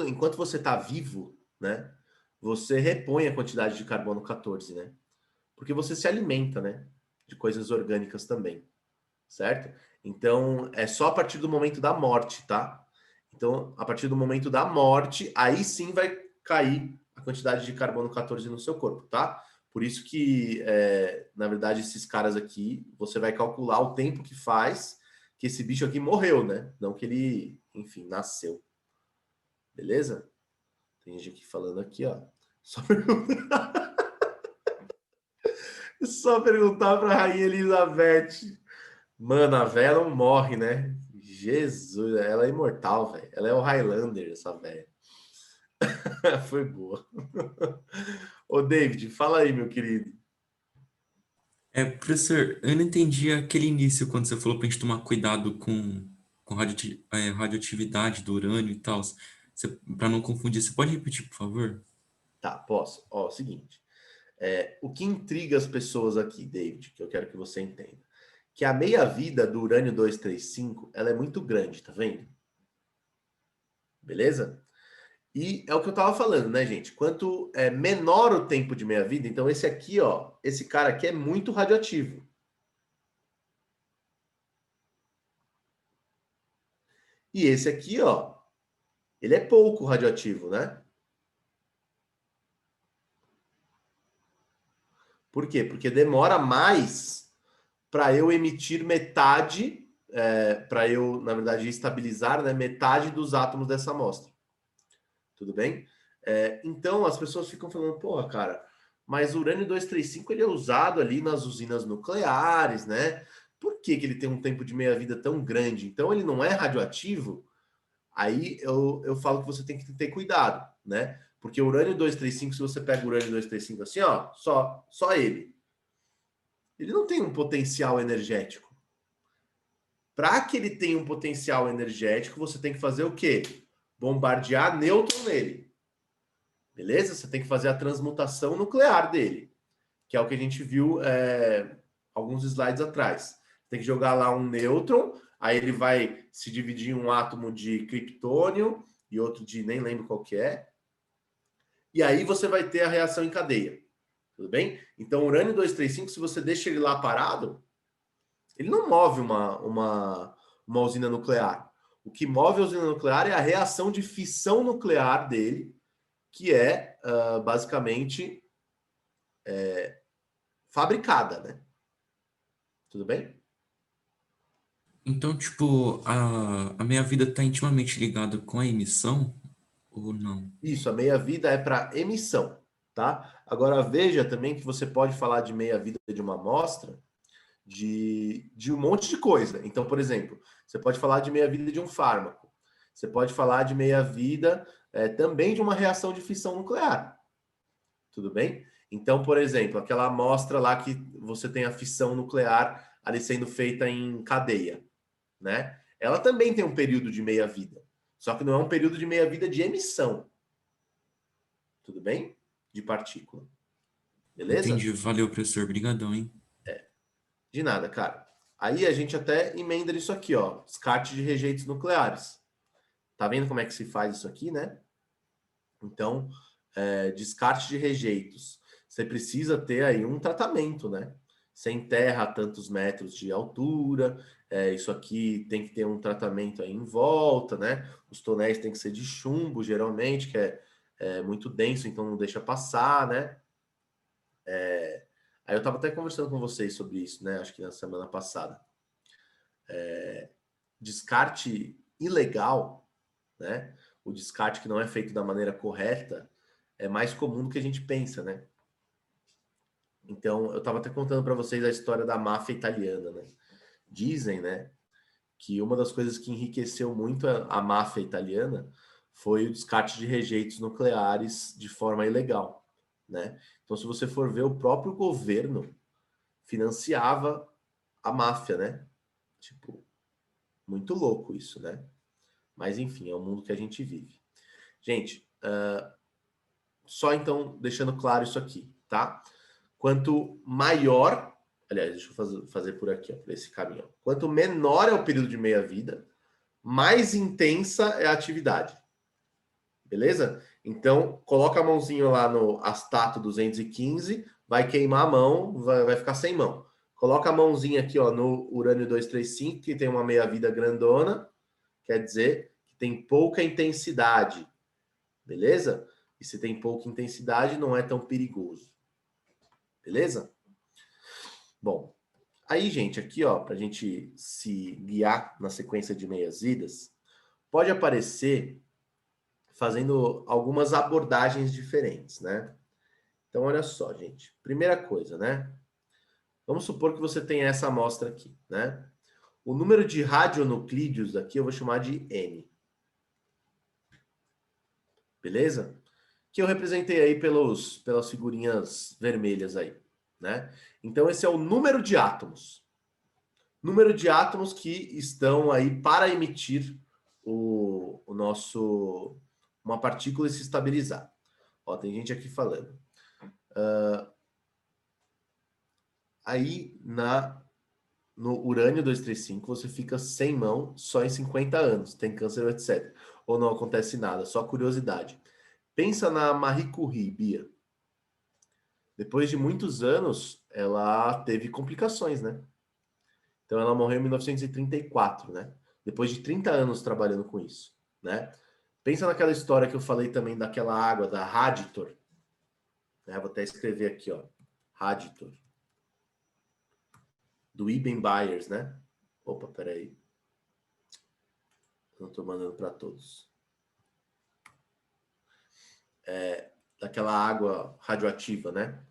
Speaker 1: Enquanto você está vivo, né? Você repõe a quantidade de carbono 14, né? Porque você se alimenta, né? De coisas orgânicas também, certo? Então, é só a partir do momento da morte, tá? Então, a partir do momento da morte, aí sim vai cair a quantidade de carbono 14 no seu corpo, tá? Por isso que, na verdade, esses caras aqui, você vai calcular o tempo que faz que esse bicho aqui morreu, né? Não que ele, enfim, nasceu. Beleza? Tem gente aqui falando aqui, ó. Só perguntar para a Rainha Elizabeth. Mano, a véia não morre, né? Jesus, ela é imortal, velho. Ela é o Highlander, essa véia. Foi boa. Ô, David, fala aí, meu querido.
Speaker 3: Professor, eu não entendi aquele início quando você falou pra gente tomar cuidado com radioatividade do urânio e tal. Para não confundir, você pode repetir, por favor?
Speaker 1: Tá, posso. Ó, seguinte. O que intriga as pessoas aqui, David, que eu quero que você entenda, que a meia-vida do urânio 235, ela é muito grande, tá vendo? Beleza? E é o que eu tava falando, né, gente? Quanto menor o tempo de meia-vida, então esse aqui, ó, esse cara aqui é muito radioativo. E esse aqui, ó, ele é pouco radioativo, né? Por quê? Porque demora mais para eu emitir metade, para eu, na verdade, estabilizar, né, metade dos átomos dessa amostra. Tudo bem? Então, as pessoas ficam falando, porra, cara, mas o urânio 235 ele é usado ali nas usinas nucleares, né? Por que que ele tem um tempo de meia-vida tão grande? Então, ele não é radioativo? Aí eu falo que você tem que ter cuidado, né? Porque o urânio 235, se você pega o urânio 235 assim, ó, só ele não tem um potencial energético. Para que ele tenha um potencial energético, você tem que fazer o quê? Bombardear nêutron nele. Beleza? Você tem que fazer a transmutação nuclear dele, que é o que a gente viu alguns slides atrás. Tem que jogar lá um nêutron, aí ele vai se dividir em um átomo de criptônio e outro de nem lembro qual que é. E aí você vai ter a reação em cadeia. Tudo bem? Então, o urânio 235, se você deixa ele lá parado, ele não move uma usina nuclear. O que move a usina nuclear é a reação de fissão nuclear dele, que é basicamente fabricada, né? Tudo bem?
Speaker 3: Então, tipo, a minha vida está intimamente ligada com a emissão ou não?
Speaker 1: Isso, a meia-vida é para emissão, tá? Agora veja também que você pode falar de meia-vida de uma amostra de um monte de coisa. Então, por exemplo, você pode falar de meia-vida de um fármaco. Você pode falar de meia-vida também de uma reação de fissão nuclear. Tudo bem? Então, por exemplo, aquela amostra lá que você tem a fissão nuclear ali sendo feita em cadeia, né? Ela também tem um período de meia-vida. Só que não é um período de meia-vida de emissão. Tudo bem? De partícula. Beleza?
Speaker 3: Entendi. Valeu, professor. Obrigadão, hein?
Speaker 1: De nada, cara. Aí a gente até emenda isso aqui, ó. Descarte de rejeitos nucleares. Tá vendo como é que se faz isso aqui, né? Então, descarte de rejeitos. Você precisa ter aí um tratamento, né? Você enterra a tantos metros de altura. Isso aqui tem que ter um tratamento aí em volta, né? Os tonéis tem que ser de chumbo, geralmente, que é muito denso, então não deixa passar, né? Aí eu estava até conversando com vocês sobre isso, né? Acho que na semana passada. Descarte ilegal, né? O descarte que não é feito da maneira correta é mais comum do que a gente pensa, né? Então, eu estava até contando para vocês a história da máfia italiana, né? Dizem, né, que uma das coisas que enriqueceu muito a máfia italiana foi o descarte de rejeitos nucleares de forma ilegal, né? Então, se você for ver, o próprio governo financiava a máfia, né? Tipo, muito louco isso, né? Mas, enfim, é o mundo que a gente vive. Gente, só então deixando claro isso aqui, tá? Quanto maior Aliás, deixa eu fazer por aqui, ó, por esse caminho. Quanto menor é o período de meia-vida, mais intensa é a atividade. Beleza? Então, coloca a mãozinha lá no astato 215, vai queimar a mão, vai ficar sem mão. Coloca a mãozinha aqui, ó, no urânio 235, que tem uma meia-vida grandona, quer dizer que tem pouca intensidade. Beleza? E se tem pouca intensidade, não é tão perigoso. Beleza? Bom, aí, gente, aqui, ó, para a gente se guiar na sequência de meias-vidas, pode aparecer fazendo algumas abordagens diferentes, né? Então, olha só, gente. Primeira coisa, né? Vamos supor que você tenha essa amostra aqui, né? O número de radionuclídeos aqui eu vou chamar de N. Beleza? Que eu representei aí pelas figurinhas vermelhas aí, né? Então, esse é o número de átomos. Número de átomos que estão aí para emitir uma partícula e se estabilizar. Ó, tem gente aqui falando. Aí, no urânio 235, você fica sem mão só em 50 anos. Tem câncer, etc. Ou não acontece nada, só curiosidade. Pensa na Marie Curie, Bia. Depois de muitos anos, ela teve complicações, né? Então, ela morreu em 1934, né? Depois de 30 anos trabalhando com isso, né? Pensa naquela história que eu falei também daquela água, da Raditor. Né? Vou até escrever aqui, ó. Raditor. Do Ibn Byers, né? Opa, peraí. Não estou mandando para todos. Daquela água radioativa, né?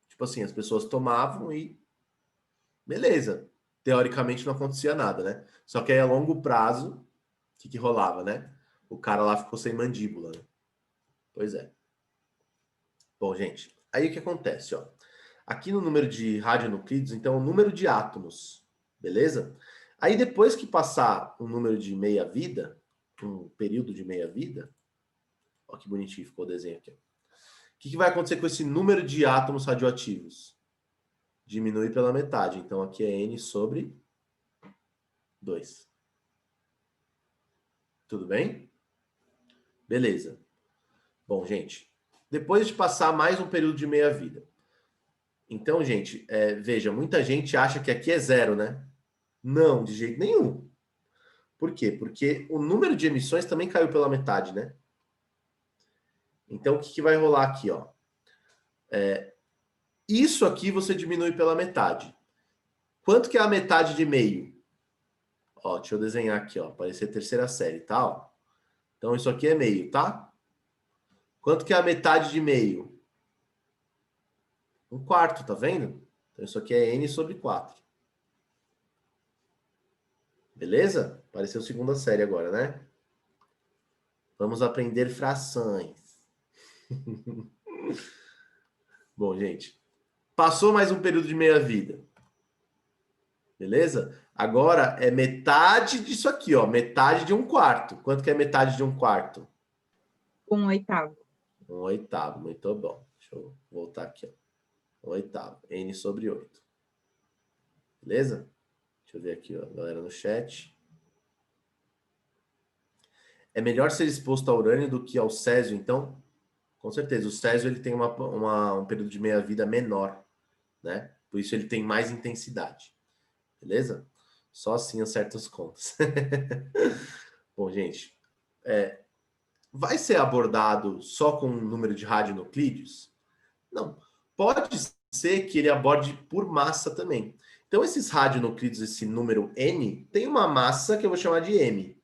Speaker 1: Tipo assim, as pessoas tomavam e beleza. Teoricamente não acontecia nada, né? Só que aí a longo prazo, o que rolava, né? O cara lá ficou sem mandíbula, né? Pois é. Bom, gente, aí o que acontece, ó? Aqui no número de radionuclídeos, então, o número de átomos, beleza? Aí depois que passar um número de meia-vida, um período de meia-vida, ó que bonitinho ficou o desenho aqui. O que vai acontecer com esse número de átomos radioativos? Diminui pela metade. Então, aqui é N sobre 2. Tudo bem? Beleza. Bom, gente, depois de passar mais um período de meia-vida. Então, gente, veja, muita gente acha que aqui é zero, né? Não, de jeito nenhum. Por quê? Porque o número de emissões também caiu pela metade, né? Então, o que vai rolar aqui, ó? Isso aqui você diminui pela metade. Quanto que é a metade de meio? Ó, deixa eu desenhar aqui, ó. Parecer terceira série, tá? Ó. Então, isso aqui é meio, tá? Quanto que é a metade de meio? 1/4, tá vendo? Então, isso aqui é N sobre 4. Beleza? Pareceu segunda série agora, né? Vamos aprender frações. Bom, gente. Passou mais um período de meia-vida. Beleza? Agora é metade disso aqui, ó. Metade de 1/4. Quanto que é metade de 1/4?
Speaker 5: 1/8.
Speaker 1: 1/8. Muito bom. Deixa eu voltar aqui, ó. 1/8. N sobre 8. Beleza? Deixa eu ver aqui, ó, galera no chat. É melhor ser exposto ao urânio do que ao césio, então? Com certeza. O césio ele tem um período de meia-vida menor, né? Por isso ele tem mais intensidade. Beleza? Só assim acerta as contas. Bom, gente, vai ser abordado só com o número de radionuclídeos? Não. Pode ser que ele aborde por massa também. Então, esses radionuclídeos, esse número N, tem uma massa que eu vou chamar de M.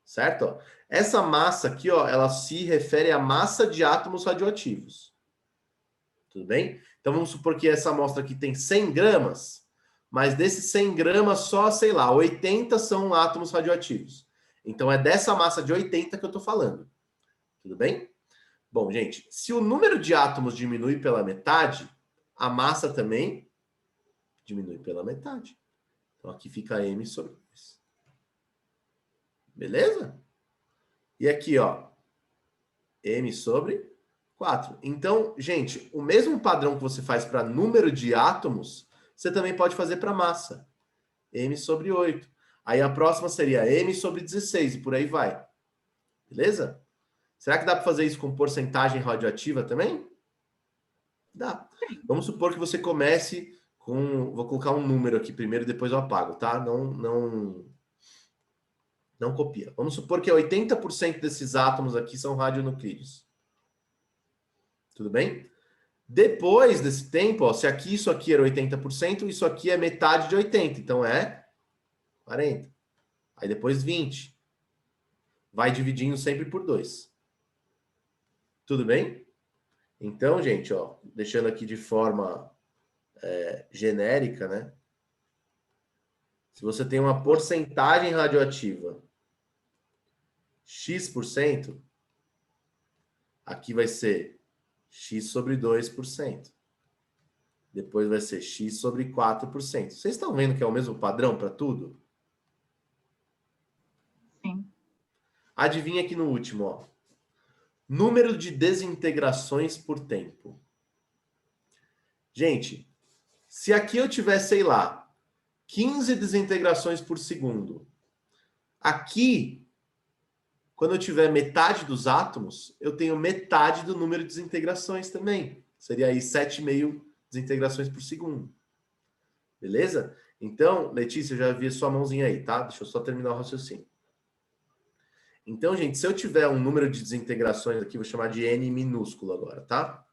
Speaker 1: Certo? Essa massa aqui, ó, ela se refere à massa de átomos radioativos. Tudo bem? Então, vamos supor que essa amostra aqui tem 100 gramas, mas desses 100 gramas, só, sei lá, 80 são átomos radioativos. Então, é dessa massa de 80 que eu estou falando. Tudo bem? Bom, gente, se o número de átomos diminui pela metade, a massa também diminui pela metade. Então, aqui fica M sobre 2. Beleza? E aqui, ó, M sobre 4. Então, gente, o mesmo padrão que você faz para número de átomos, você também pode fazer para massa. M sobre 8. Aí a próxima seria M sobre 16 e por aí vai. Beleza? Será que dá para fazer isso com porcentagem radioativa também? Dá. Vamos supor que você comece com... Vou colocar um número aqui primeiro, depois eu apago, tá? Não copia. Vamos supor que 80% desses átomos aqui são radionuclídeos. Tudo bem? Depois desse tempo, ó, se aqui isso aqui era 80%, isso aqui é metade de 80%. Então é 40%. Aí depois 20%. Vai dividindo sempre por 2. Tudo bem? Então, gente, ó, deixando aqui de forma genérica, né? Se você tem uma porcentagem radioativa X%, aqui vai ser X sobre 2%. Depois vai ser X sobre 4%. Vocês estão vendo que é o mesmo padrão para tudo?
Speaker 5: Sim.
Speaker 1: Adivinha aqui no último, ó. Número de desintegrações por tempo. Gente, se aqui eu tiver, sei lá, 15 desintegrações por segundo, aqui, quando eu tiver metade dos átomos, eu tenho metade do número de desintegrações também. Seria aí 7,5 desintegrações por segundo. Beleza? Então, Letícia, eu já vi sua mãozinha aí, tá? Deixa eu só terminar o raciocínio. Então, gente, se eu tiver um número de desintegrações aqui, vou chamar de N minúsculo agora, tá?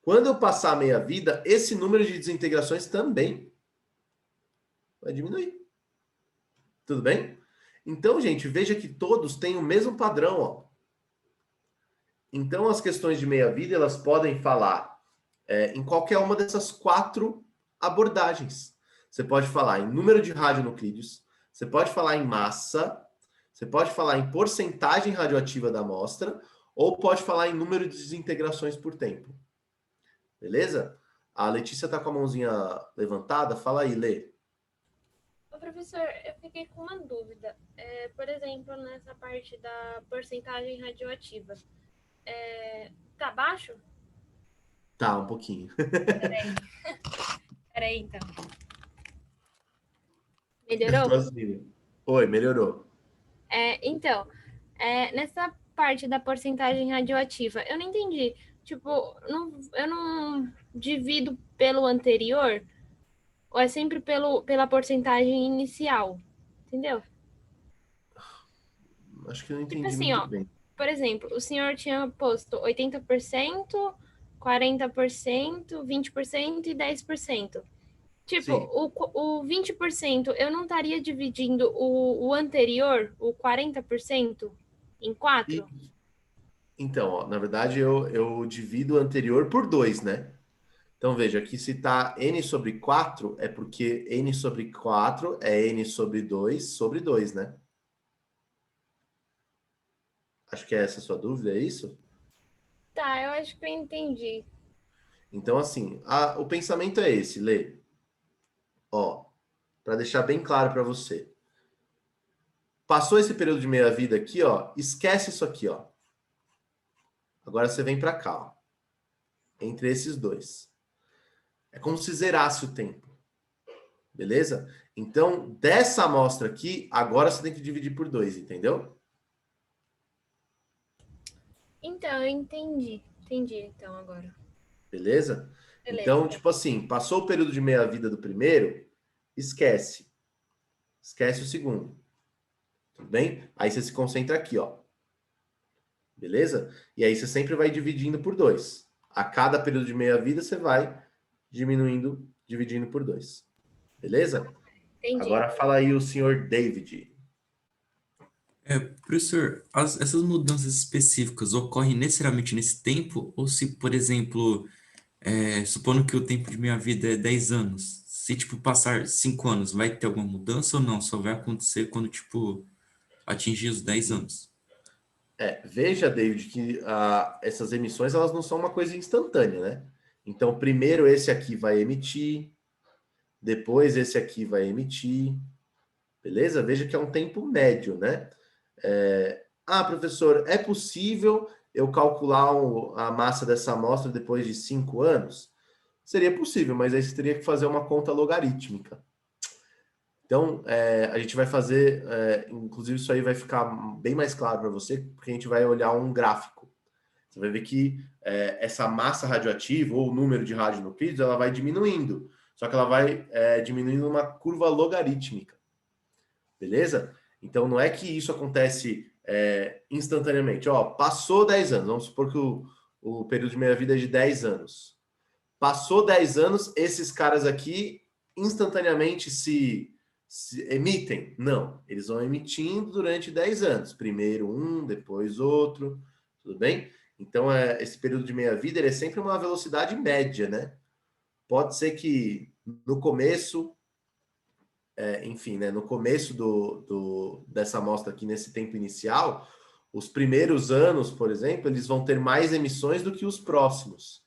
Speaker 1: Quando eu passar a meia-vida, esse número de desintegrações também vai diminuir. Tudo bem? Então, gente, veja que todos têm o mesmo padrão, ó. Então, as questões de meia-vida, elas podem falar em qualquer uma dessas 4 abordagens. Você pode falar em número de radionuclídeos, você pode falar em massa, você pode falar em porcentagem radioativa da amostra, ou pode falar em número de desintegrações por tempo. Beleza? A Letícia está com a mãozinha levantada. Fala aí, Lê.
Speaker 6: Ô, professor, eu fiquei com uma dúvida. Por exemplo, nessa parte da porcentagem radioativa. Tá baixo?
Speaker 1: Tá, um pouquinho.
Speaker 6: Peraí, então. Melhorou?
Speaker 1: Próximo. Oi, melhorou.
Speaker 6: Então, nessa parte da porcentagem radioativa, eu não entendi. Tipo, eu não divido pelo anterior, ou é sempre pela porcentagem inicial? Entendeu?
Speaker 1: Acho que eu não
Speaker 6: Tipo
Speaker 1: entendi
Speaker 6: assim,
Speaker 1: muito
Speaker 6: ó.
Speaker 1: bem.
Speaker 6: Por exemplo, o senhor tinha posto 80%, 40%, 20% e 10%. Tipo,
Speaker 1: Sim.
Speaker 6: o 20%, eu não estaria dividindo o anterior, o 40%, em 4?
Speaker 1: Então, ó, na verdade, eu divido o anterior por 2, né? Então, veja, aqui se tá n sobre 4, é porque n sobre 4 é n sobre 2, né? Acho que é essa a sua dúvida, é isso?
Speaker 6: Tá, eu acho que eu entendi.
Speaker 1: Então, assim, o pensamento é esse, Lê. Ó, para deixar bem claro para você. Passou esse período de meia-vida aqui, ó, esquece isso aqui, ó. Agora você vem para cá, ó. Entre esses dois. É como se zerasse o tempo. Beleza? Então, dessa amostra aqui, agora você tem que dividir por 2, entendeu?
Speaker 6: Então, eu entendi. Entendi, então, agora.
Speaker 1: Beleza?
Speaker 6: Beleza.
Speaker 1: Então, tipo assim, passou o período de meia-vida do primeiro, esquece. Esquece o segundo. Tudo bem? Aí você se concentra aqui, ó. Beleza? E aí você sempre vai dividindo por 2. A cada período de meia-vida, você vai diminuindo, dividindo por 2. Beleza?
Speaker 6: Entendi.
Speaker 1: Agora fala aí o senhor David.
Speaker 3: Professor, essas mudanças específicas ocorrem necessariamente nesse tempo? Ou se, por exemplo, supondo que o tempo de minha vida é 10 anos, se, tipo, passar 5 anos, vai ter alguma mudança ou não? Só vai acontecer quando, tipo, atingir os 10 anos?
Speaker 1: Veja, David, que essas emissões elas não são uma coisa instantânea, né? Então, primeiro esse aqui vai emitir, depois esse aqui vai emitir, beleza? Veja que é um tempo médio, né? Professor, é possível eu calcular a massa dessa amostra depois de 5 anos? Seria possível, mas aí você teria que fazer uma conta logarítmica. Então, a gente vai fazer, inclusive isso aí vai ficar bem mais claro para você, porque a gente vai olhar um gráfico. Você vai ver que essa massa radioativa, ou o número de radionucleidos, ela vai diminuindo. Só que ela vai diminuindo numa curva logarítmica. Beleza? Então, não é que isso acontece instantaneamente. Ó, passou 10 anos, vamos supor que o período de meia-vida é de 10 anos. Passou 10 anos, esses caras aqui instantaneamente se emitem? Não, eles vão emitindo durante 10 anos. Primeiro um, depois outro, tudo bem? Então, esse período de meia-vida é sempre uma velocidade média, né? Pode ser que no começo, enfim, né, no começo dessa amostra aqui, nesse tempo inicial, os primeiros anos, por exemplo, eles vão ter mais emissões do que os próximos,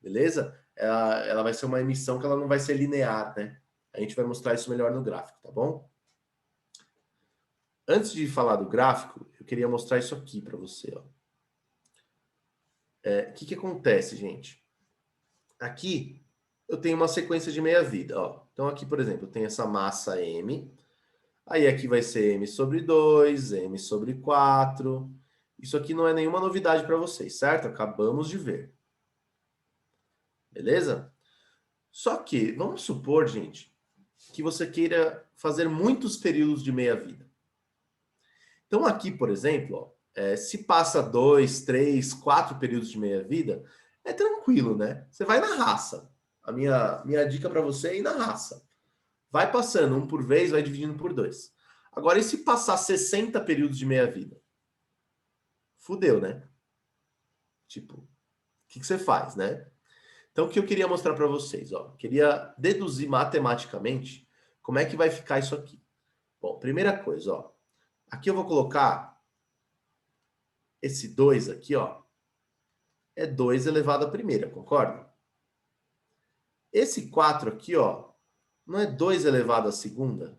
Speaker 1: beleza? Ela vai ser uma emissão que ela não vai ser linear, né? A gente vai mostrar isso melhor no gráfico, tá bom? Antes de falar do gráfico, eu queria mostrar isso aqui para você, ó. O que acontece, gente? Aqui eu tenho uma sequência de meia-vida, ó. Então aqui, por exemplo, eu tenho essa massa M, aí aqui vai ser M sobre 2, M sobre 4. Isso aqui não é nenhuma novidade para vocês, certo? Acabamos de ver. Beleza? Só que, vamos supor, gente, que você queira fazer muitos períodos de meia-vida. Então aqui, por exemplo, ó, se passa 2, 3, 4 períodos de meia-vida, é tranquilo, né? Você vai na raça. A minha dica para você é ir na raça. Vai passando um por vez, vai dividindo por 2. Agora, e se passar 60 períodos de meia-vida? Fudeu, né? Tipo, o que você faz, né? Então, o que eu queria mostrar para vocês, ó, queria deduzir matematicamente como é que vai ficar isso aqui. Bom, primeira coisa, ó, aqui eu vou colocar esse 2 aqui, ó, é 2 elevado à primeira, concorda? Esse 4 aqui, ó, não é 2 elevado à segunda?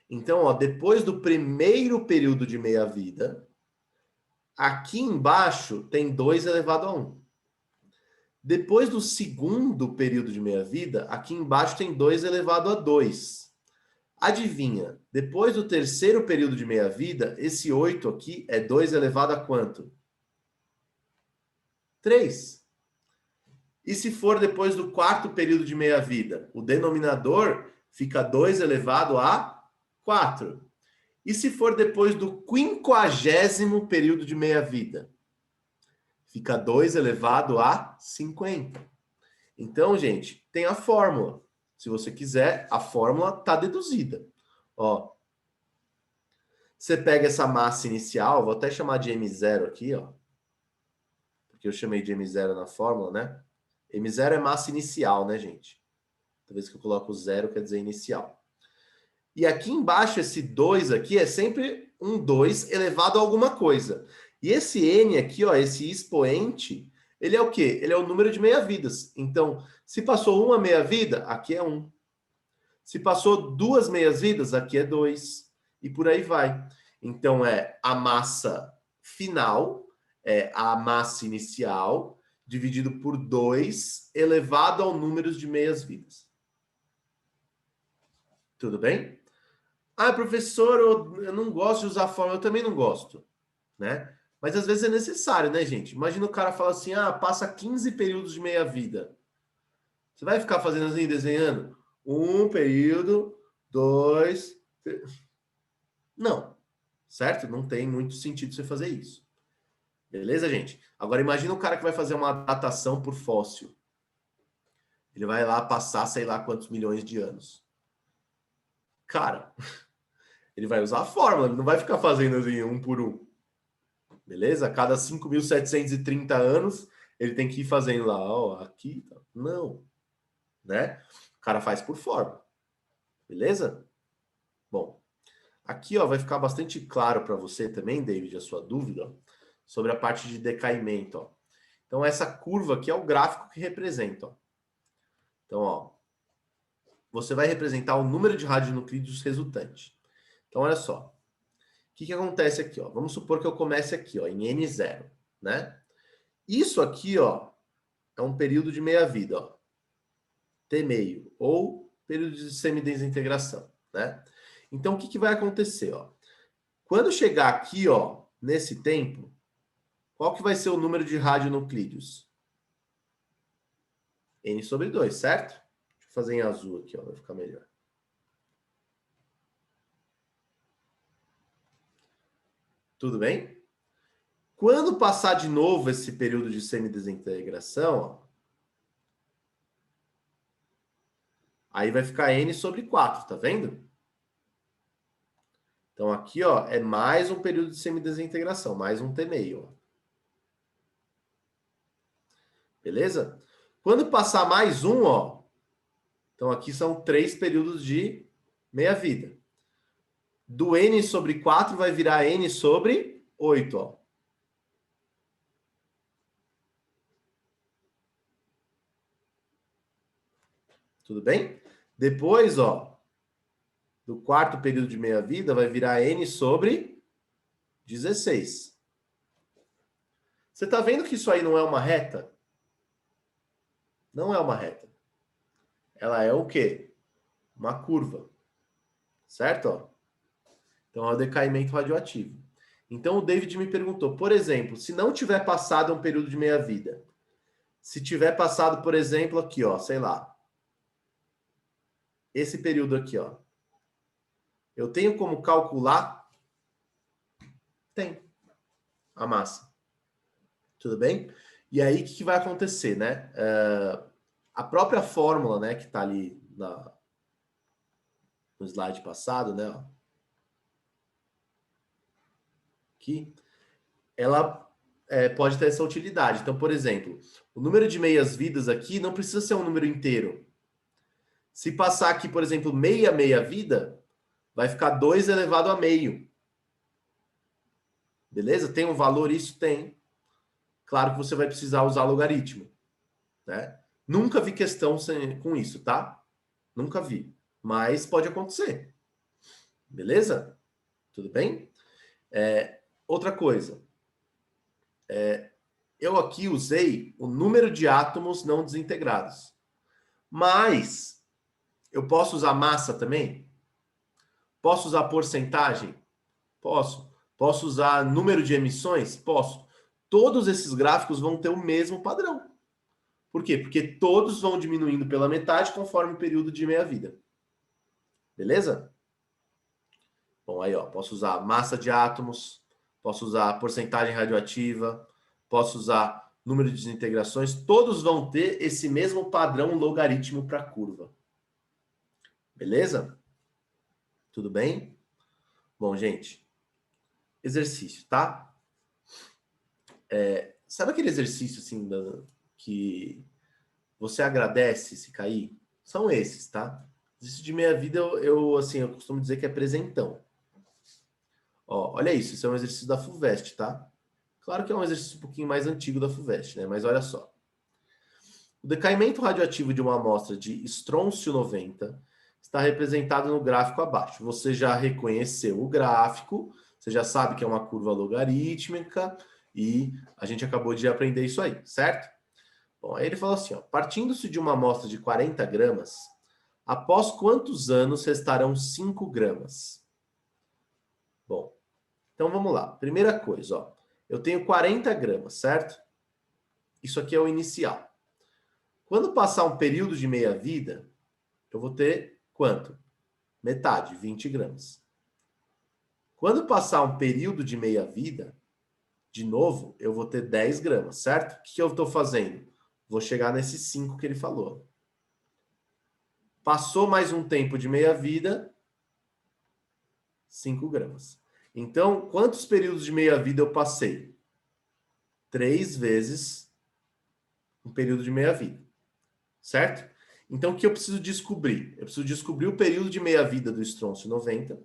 Speaker 1: Então, ó, depois do primeiro período de meia-vida, aqui embaixo tem 2 elevado a 1. Depois do segundo período de meia-vida, aqui embaixo tem 2 elevado a 2. Adivinha, depois do terceiro período de meia-vida, esse 8 aqui é 2 elevado a quanto? 3. E se for depois do quarto período de meia-vida, o denominador fica 2 elevado a 4. E se for depois do 50º período de meia-vida? Fica 2 elevado a 50. Então, gente, tem a fórmula. Se você quiser, a fórmula está deduzida. Ó, você pega essa massa inicial, vou até chamar de M0 aqui, ó. Porque eu chamei de M0 na fórmula, né? M0 é massa inicial, né, gente? Toda vez que eu coloco 0, quer dizer inicial. E aqui embaixo, esse 2 aqui é sempre um 2 elevado a alguma coisa. E esse N aqui, ó, esse expoente, ele é o quê? Ele é o número de meia-vidas. Então, se passou uma meia-vida, aqui é 1. Se passou 2 meias-vidas, aqui é 2. E por aí vai. Então, é a massa final, é a massa inicial, dividido por 2, elevado ao número de meias-vidas. Tudo bem? Ah, professor, eu não gosto de usar fórmula. Eu também não gosto, né? Mas às vezes é necessário, né, gente? Imagina o cara fala assim, passa 15 períodos de meia-vida. Você vai ficar fazendo assim, desenhando? 1 período, 2... Não, certo? Não tem muito sentido você fazer isso. Beleza, gente? Agora imagina o cara que vai fazer uma datação por fóssil. Ele vai lá passar, sei lá quantos milhões de anos. Cara, ele vai usar a fórmula, ele não vai ficar fazendo assim, um por um. Beleza? A cada 5.730 anos, ele tem que ir fazendo lá, ó, aqui. Não. Né? O cara faz por fórmula. Beleza? Bom, aqui ó, vai ficar bastante claro para você também, David, a sua dúvida, ó, sobre a parte de decaimento. Ó. Então, essa curva aqui é o gráfico que representa. Ó. Então, ó, você vai representar o número de radionucleidos resultante. Então, olha só. O que acontece aqui? Ó? Vamos supor que eu comece aqui, ó, em N0, né? Isso aqui, ó, é um período de meia-vida, ó. T meio, ou período de semidesintegração, né? Então, o que vai acontecer, ó? Quando chegar aqui, ó, nesse tempo, qual que vai ser o número de radionuclídeos? N sobre 2, certo? Deixa eu fazer em azul aqui, ó, vai ficar melhor. Tudo bem? Quando passar de novo esse período de semidesintegração, ó, aí vai ficar N sobre 4, tá vendo? Então aqui, ó, é mais um período de semidesintegração, mais um T meio, ó. Beleza? Quando passar mais um, ó, então aqui são 3 períodos de meia-vida. Do N sobre 4 vai virar N sobre 8, ó. Tudo bem? Depois, ó, do quarto período de meia-vida vai virar N sobre 16. Você tá vendo que isso aí não é uma reta? Não é uma reta. Ela é o quê? Uma curva. Certo? Ó? Então é o decaimento radioativo. Então o David me perguntou, por exemplo, se não tiver passado um período de meia-vida, se tiver passado, por exemplo, aqui, ó, sei lá, esse período aqui, ó, eu tenho como calcular? Tem. A massa. Tudo bem? E aí, o que vai acontecer, né? A própria fórmula, né, que está ali no slide passado, né? Ó, aqui, ela pode ter essa utilidade. Então, por exemplo, o número de meias-vidas aqui não precisa ser um número inteiro. Se passar aqui, por exemplo, meia-vida, vai ficar 2 elevado a meio. Beleza? Tem um valor? Isso tem. Claro que você vai precisar usar logaritmo, né? Nunca vi questão com isso, tá? Nunca vi. Mas pode acontecer. Beleza? Tudo bem? Outra coisa. Eu aqui usei o número de átomos não desintegrados. Mas eu posso usar massa também? Posso usar porcentagem? Posso. Posso usar número de emissões? Posso. Todos esses gráficos vão ter o mesmo padrão. Por quê? Porque todos vão diminuindo pela metade conforme o período de meia-vida. Beleza? Bom, aí, ó, posso usar massa de átomos, posso usar porcentagem radioativa, posso usar número de desintegrações, todos vão ter esse mesmo padrão logaritmo para a curva. Beleza? Tudo bem? Bom, gente, exercício, tá? Sabe aquele exercício assim que você agradece se cair? São esses, tá? Exercício de meia-vida, eu costumo dizer que é presentão. Ó, olha isso, isso é um exercício da FUVEST, tá? Claro que é um exercício um pouquinho mais antigo da FUVEST, né? Mas olha só. O decaimento radioativo de uma amostra de estrôncio 90 está representado no gráfico abaixo. Você já reconheceu o gráfico, você já sabe que é uma curva logarítmica e a gente acabou de aprender isso aí, certo? Bom, aí ele falou assim, ó, partindo-se de uma amostra de 40 gramas, após quantos anos restarão 5 gramas? Bom, então vamos lá. Primeira coisa, ó, eu tenho 40 gramas, certo? Isso aqui é o inicial. Quando passar um período de meia-vida, eu vou ter quanto? Metade, 20 gramas. Quando passar um período de meia-vida, de novo, eu vou ter 10 gramas, certo? O que eu estou fazendo? Vou chegar nesses 5 que ele falou. Passou mais um tempo de meia-vida, 5 gramas. Então, quantos períodos de meia-vida eu passei? 3 vezes um período de meia-vida. Certo? Então, o que eu preciso descobrir? Eu preciso descobrir o período de meia-vida do estrôncio 90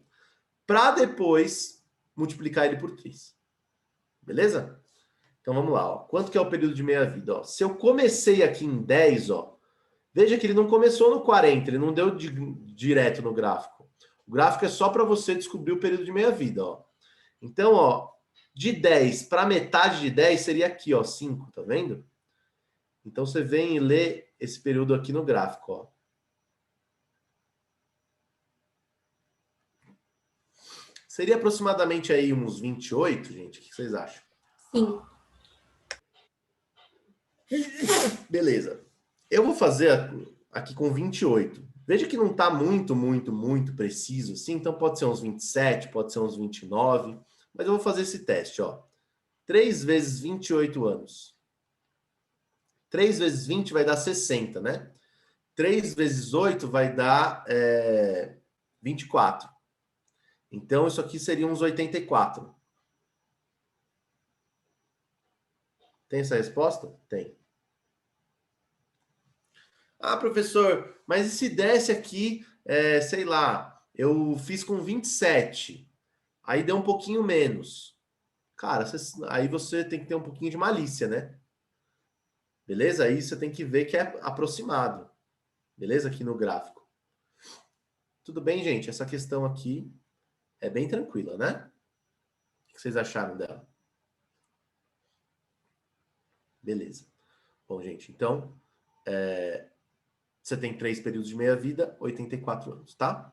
Speaker 1: para depois multiplicar ele por 3. Beleza? Então, vamos lá. Ó. Quanto que é o período de meia-vida? Se eu comecei aqui em 10, ó, veja que ele não começou no 40, ele não deu direto no gráfico. O gráfico é só para você descobrir o período de meia-vida. Então, ó, de 10 para metade de 10 seria aqui, ó, 5, tá vendo? Então, você vem e lê esse período aqui no gráfico, ó. Seria aproximadamente aí uns 28, gente? O que vocês acham?
Speaker 4: Sim.
Speaker 1: Beleza. Eu vou fazer aqui com 28. Veja que não está muito preciso assim, então pode ser uns 27, pode ser uns 29, mas eu vou fazer esse teste, ó. 3 vezes 28 anos. 3 vezes 20 vai dar 60, né? 3 vezes 8 vai dar 24. Então, isso aqui seria uns 84. Tem essa resposta? Tem. Ah, professor, mas e se desse aqui, sei lá, eu fiz com 27, aí deu um pouquinho menos. Cara, aí você tem que ter um pouquinho de malícia, né? Beleza? Aí você tem que ver que é aproximado. Beleza? Aqui no gráfico. Tudo bem, gente? Essa questão aqui é bem tranquila, né? O que vocês acharam dela? Beleza. Bom, gente, então... Você tem 3 períodos de meia-vida, 84 anos, tá?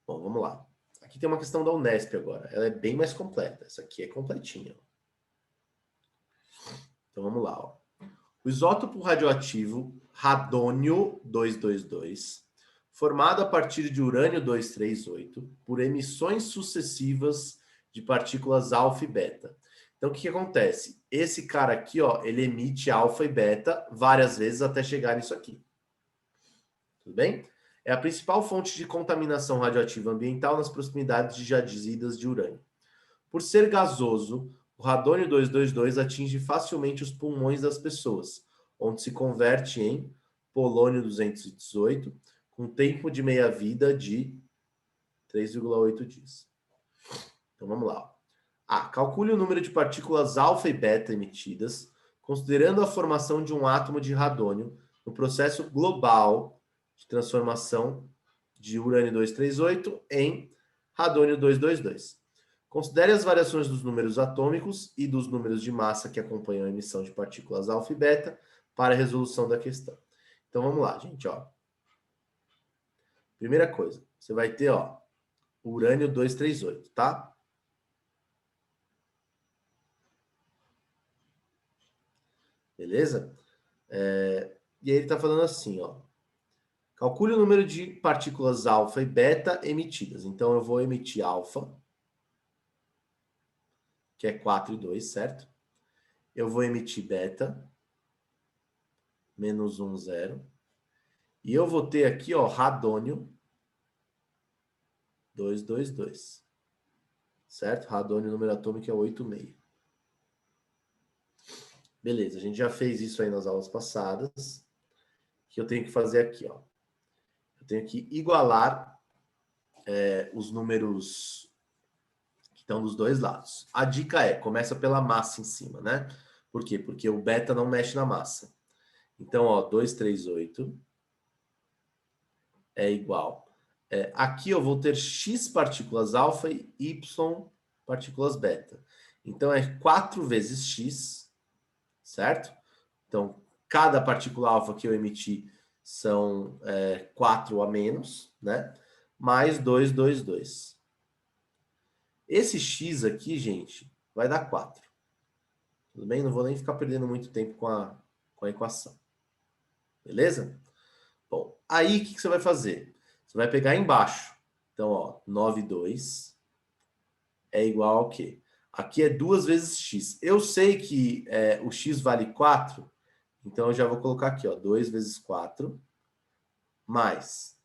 Speaker 1: Bom, vamos lá. Aqui tem uma questão da Unesp agora. Ela é bem mais completa. Essa aqui é completinha. Então vamos lá. Ó. O isótopo radioativo radônio 222, formado a partir de urânio 238, por emissões sucessivas de partículas alfa e beta. Então, o que acontece? Esse cara aqui, ó, ele emite alfa e beta várias vezes até chegar nisso aqui. Tudo bem? É a principal fonte de contaminação radioativa ambiental nas proximidades de jazidas de urânio. Por ser gasoso, o radônio 222 atinge facilmente os pulmões das pessoas, onde se converte em polônio 218, com tempo de meia-vida de 3,8 dias. Então, vamos lá. Calcule o número de partículas alfa e beta emitidas, considerando a formação de um átomo de radônio no processo global de transformação de urânio 238 em radônio 222. Considere as variações dos números atômicos e dos números de massa que acompanham a emissão de partículas alfa e beta para a resolução da questão. Então, vamos lá, gente, ó. Primeira coisa, você vai ter, ó, urânio 238, tá? Beleza? E aí ele está falando assim, ó. Calcule o número de partículas alfa e beta emitidas. Então, eu vou emitir alfa, que é 4,2, certo? Eu vou emitir beta, menos 1, 0. E eu vou ter aqui, ó, radônio 222. Certo? Radônio, número atômico é 8,5. Beleza, a gente já fez isso aí nas aulas passadas. O que eu tenho que fazer aqui, ó? Eu tenho que igualar os números que estão dos dois lados. A dica começa pela massa em cima, né? Por quê? Porque o beta não mexe na massa. Então, ó, 238 é igual. Aqui eu vou ter x partículas alfa e y partículas beta. Então, é 4 vezes x, certo? Então, cada partícula alfa que eu emiti são 4 a menos, né? Mais 222. Esse x aqui, gente, vai dar 4. Tudo bem? Não vou nem ficar perdendo muito tempo com a equação. Beleza? Bom, aí o que você vai fazer? Você vai pegar embaixo. Então, ó, 9,2 é igual ao quê? Aqui é 2 vezes x. Eu sei que o x vale 4, então eu já vou colocar aqui, ó, 2 vezes 4, mais.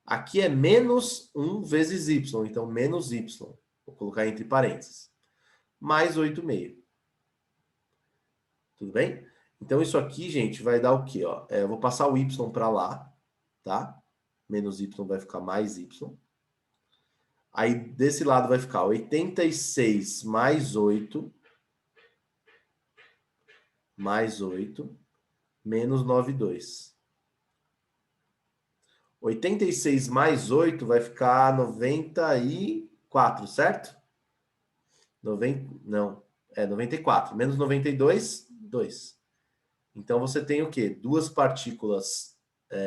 Speaker 1: Aqui é menos 1 vezes y, então menos y. Vou colocar entre parênteses. Mais 8,5. Tudo bem? Então isso aqui, gente, vai dar o quê? Ó? Eu vou passar o y para lá, tá? Menos y vai ficar mais y. Aí desse lado vai ficar 86 mais 8, menos 9,2. 86 mais 8 vai ficar 94, certo? Não, 94. Menos 92, 2. Então, você tem o quê? Duas partículas,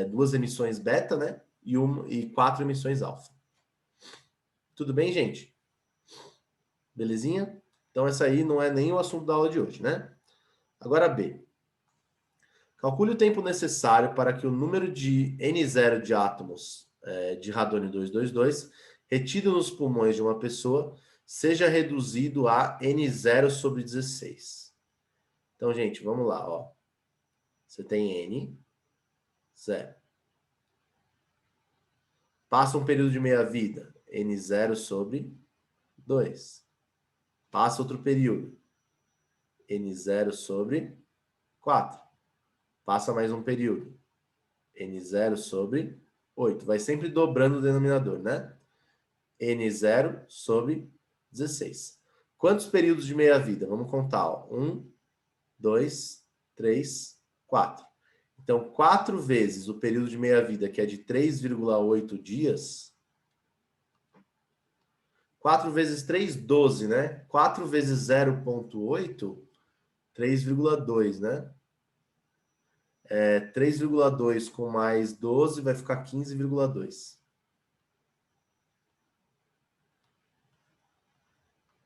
Speaker 1: duas emissões beta, né? E 4 emissões alfa. Tudo bem, gente? Belezinha? Então, essa aí não é nem o assunto da aula de hoje, né? Agora, B. Calcule o tempo necessário para que o número de N0 de átomos de radônio 222 retido nos pulmões de uma pessoa seja reduzido a N0 sobre 16. Então, gente, vamos lá, ó. Você tem N, 0. Passa um período de meia-vida, N0 sobre 2. Passa outro período, N0 sobre 4. Passa mais um período, N0 sobre 8. Vai sempre dobrando o denominador, né? N0 sobre 16. Quantos períodos de meia-vida? Vamos contar, ó. 1, 2, 3, 4. Então, 4 vezes o período de meia-vida, que é de 3,8 dias. 4 vezes 3, 12, né? 4 vezes 0,8, 3,2, né? 3,2 com mais 12 vai ficar 15,2.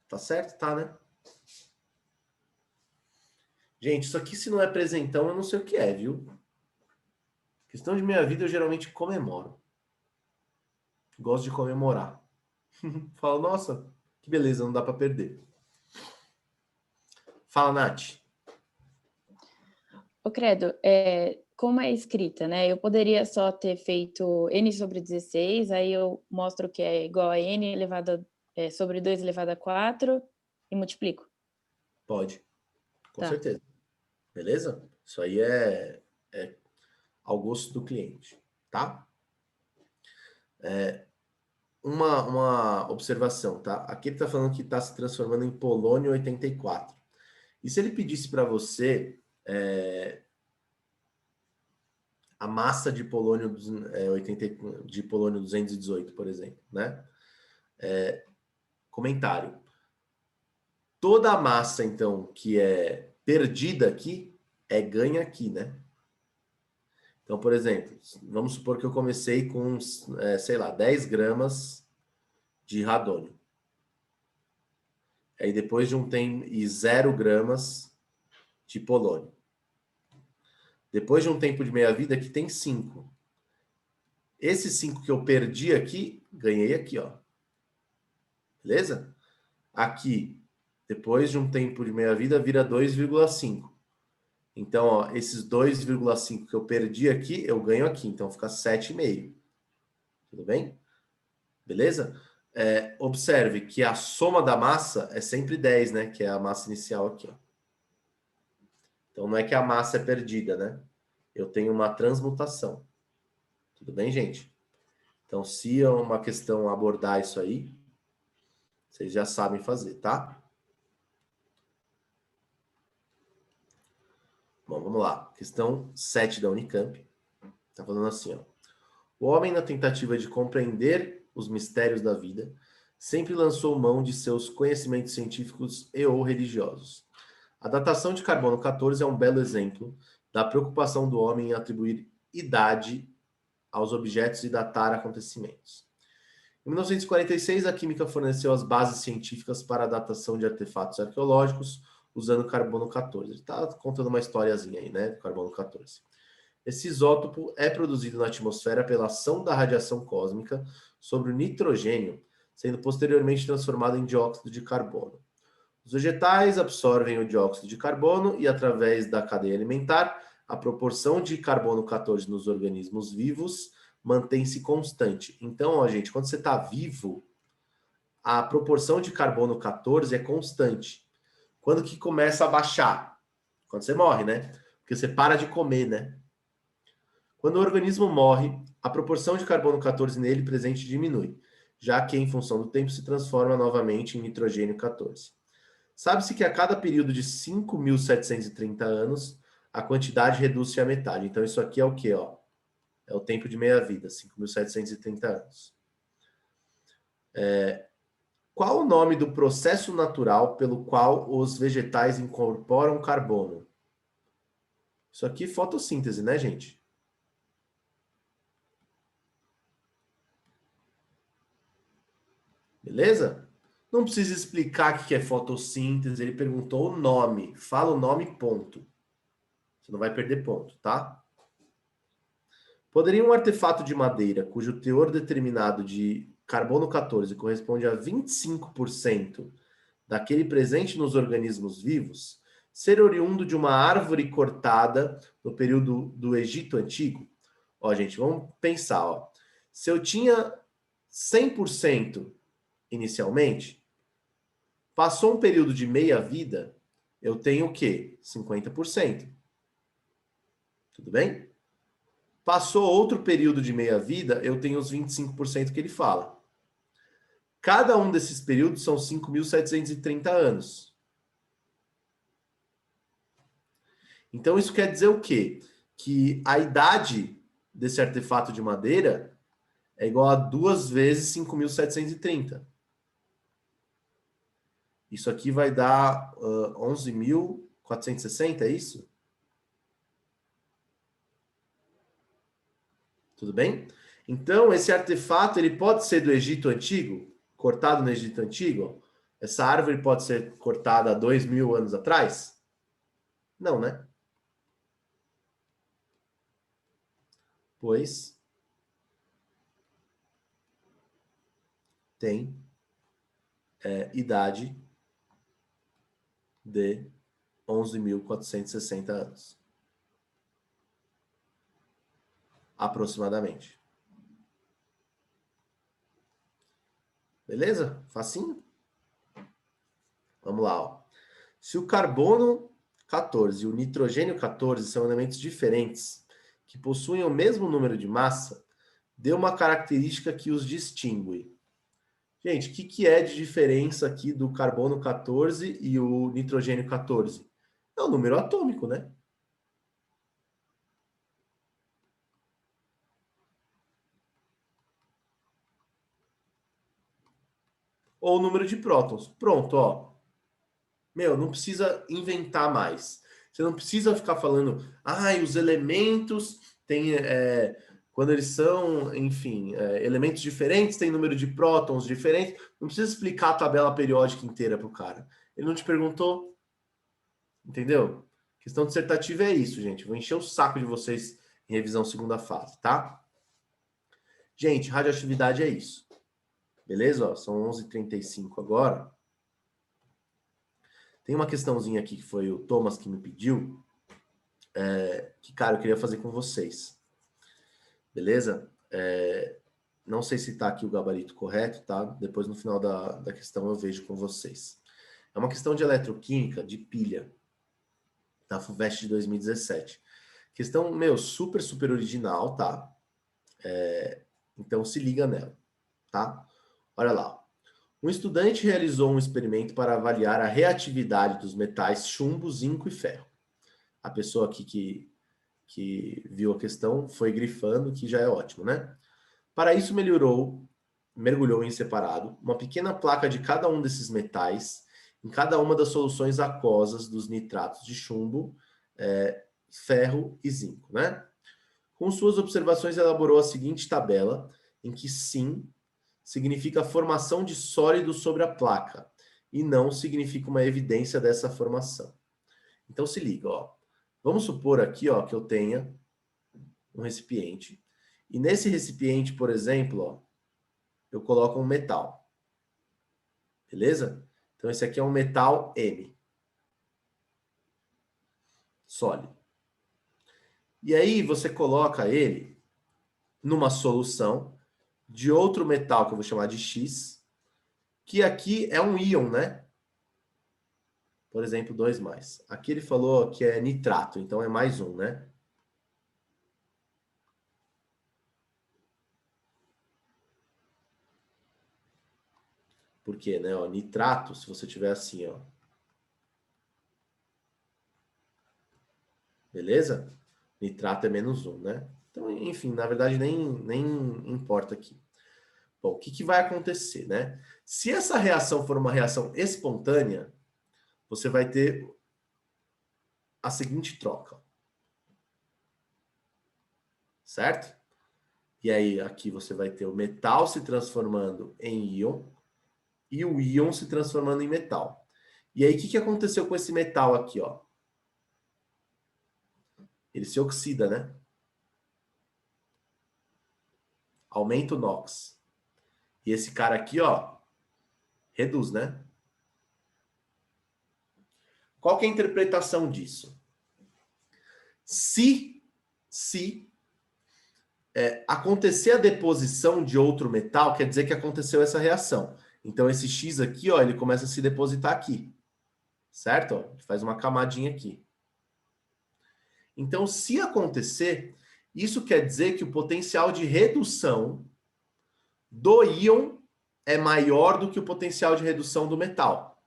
Speaker 1: Tá certo? Tá, né? Gente, isso aqui se não é presentão, eu não sei o que é, viu? Questão de meia-vida eu geralmente comemoro. Gosto de comemorar. Falo, nossa, que beleza, não dá para perder. Fala, Nath.
Speaker 2: Ô, Credo, como é escrita, né? Eu poderia só ter feito n sobre 16, aí eu mostro que é igual a n elevado sobre 2 elevado a 4 e multiplico.
Speaker 1: Pode, com
Speaker 2: Tá.
Speaker 1: certeza. Beleza? Isso aí é ao gosto do cliente, tá? Uma observação, tá? Aqui ele está falando que está se transformando em polônio 84. E se ele pedisse para você a massa de polônio, de polônio 218, por exemplo, né? Comentário. Toda a massa, então, que é perdida aqui, é ganha aqui, né? Então, por exemplo, vamos supor que eu comecei com, sei lá, 10 gramas de radônio. Aí depois de um tempo, e 0 gramas de polônio. Depois de um tempo de meia-vida, aqui tem 5. Esses 5 que eu perdi aqui, ganhei aqui, ó. Beleza? Aqui, depois de um tempo de meia-vida, vira 2,5. Então, ó, esses 2,5 que eu perdi aqui, eu ganho aqui. Então, fica 7,5. Tudo bem? Beleza? Observe que a soma da massa é sempre 10, né? Que é a massa inicial aqui, ó. Então, não é que a massa é perdida, né? Eu tenho uma transmutação. Tudo bem, gente? Então, se é uma questão abordar isso aí, vocês já sabem fazer, tá? Bom, vamos lá. Questão 7 da Unicamp. Tá falando assim, ó. O homem, na tentativa de compreender os mistérios da vida, sempre lançou mão de seus conhecimentos científicos e ou religiosos. A datação de carbono 14 é um belo exemplo da preocupação do homem em atribuir idade aos objetos e datar acontecimentos. Em 1946, a química forneceu as bases científicas para a datação de artefatos arqueológicos usando carbono 14. Ele está contando uma historiazinha aí, né, do carbono 14. Esse isótopo é produzido na atmosfera pela ação da radiação cósmica sobre o nitrogênio, sendo posteriormente transformado em dióxido de carbono. Os vegetais absorvem o dióxido de carbono e, através da cadeia alimentar, a proporção de carbono 14 nos organismos vivos mantém-se constante. Então, ó, gente, quando você está vivo, a proporção de carbono 14 é constante. Quando que começa a baixar? Quando você morre, né? Porque você para de comer, né? Quando o organismo morre, a proporção de carbono 14 nele presente diminui, já que, em função do tempo, se transforma novamente em nitrogênio 14. Sabe-se que a cada período de 5.730 anos, a quantidade reduz-se à metade. Então, isso aqui é o quê? Ó? É o tempo de meia-vida, 5.730 anos. Qual o nome do processo natural pelo qual os vegetais incorporam carbono? Isso aqui é fotossíntese, né, gente? Beleza? Não precisa explicar o que é fotossíntese, ele perguntou o nome. Fala o nome, ponto. Você não vai perder ponto, tá? Poderia um artefato de madeira, cujo teor determinado de carbono 14 corresponde a 25% daquele presente nos organismos vivos, ser oriundo de uma árvore cortada no período do Egito Antigo? Ó, gente, vamos pensar, ó. Se eu tinha 100% inicialmente, passou um período de meia vida, eu tenho o quê? 50%. Tudo bem? Passou outro período de meia vida, eu tenho os 25% que ele fala. Cada um desses períodos são 5.730 anos. Então isso quer dizer o quê? Que a idade desse artefato de madeira é igual a 2 vezes 5.730. Isso aqui vai dar 11.460, é isso? Tudo bem? Então, esse artefato ele pode ser do Egito Antigo, cortado no Egito Antigo? Essa árvore pode ser cortada há 2.000 anos atrás? Não, né? Pois tem idade de 11.460 anos. Aproximadamente. Beleza? Facinho? Vamos lá, ó. Se o carbono 14 e o nitrogênio 14 são elementos diferentes, que possuem o mesmo número de massa, dê uma característica que os distingue. Gente, o que é de diferença aqui do carbono 14 e o nitrogênio 14? É o número atômico, né? Ou o número de prótons. Pronto, ó. Meu, não precisa inventar mais. Você não precisa ficar falando, os elementos têm, quando eles são, enfim, elementos diferentes, tem número de prótons diferentes. Não precisa explicar a tabela periódica inteira para o cara. Ele não te perguntou. Entendeu? Questão dissertativa é isso, gente. Vou encher o saco de vocês em revisão segunda fase, tá? Gente, radioatividade é isso. Beleza? Ó, são 11h35 agora. Tem uma questãozinha aqui que foi o Thomas que me pediu, que, cara, eu queria fazer com vocês. Beleza? Não sei se tá aqui o gabarito correto, tá? Depois, no final da questão, eu vejo com vocês. É uma questão de eletroquímica, de pilha, da FUVEST de 2017. Questão, meu, super, super original, tá? Então, se liga nela, tá? Olha lá. Um estudante realizou um experimento para avaliar a reatividade dos metais chumbo, zinco e ferro. A pessoa aqui que viu a questão foi grifando, que já é ótimo, né? Para isso, mergulhou em separado uma pequena placa de cada um desses metais em cada uma das soluções aquosas dos nitratos de chumbo, ferro e zinco, né? Com suas observações, elaborou a seguinte tabela, em que sim significa a formação de sólido sobre a placa e não significa uma evidência dessa formação. Então se liga, ó. Vamos supor aqui, ó, que eu tenha um recipiente e nesse recipiente, por exemplo, ó, eu coloco um metal. Beleza? Então esse aqui é um metal M. Sólido. E aí você coloca ele numa solução de outro metal que eu vou chamar de X, que aqui é um íon, né? Por exemplo, 2+. Aqui ele falou que é nitrato, então é mais um, né? Por quê, né? Ó, nitrato, se você tiver assim, ó. Beleza? Nitrato é -1, né? Então, enfim, na verdade nem importa aqui. Bom, o que vai acontecer, né? Se essa reação for uma reação espontânea, você vai ter a seguinte troca. Certo? E aí, aqui você vai ter o metal se transformando em íon e o íon se transformando em metal. E aí, o que aconteceu com esse metal aqui, ó? Ele se oxida, né? Aumenta o NOx. E esse cara aqui, ó, reduz, né? Qual que é a interpretação disso? Se acontecer a deposição de outro metal, quer dizer que aconteceu essa reação. Então, esse X aqui, ó, ele começa a se depositar aqui. Certo? Ó, ele faz uma camadinha aqui. Então, se acontecer, isso quer dizer que o potencial de redução do íon é maior do que o potencial de redução do metal.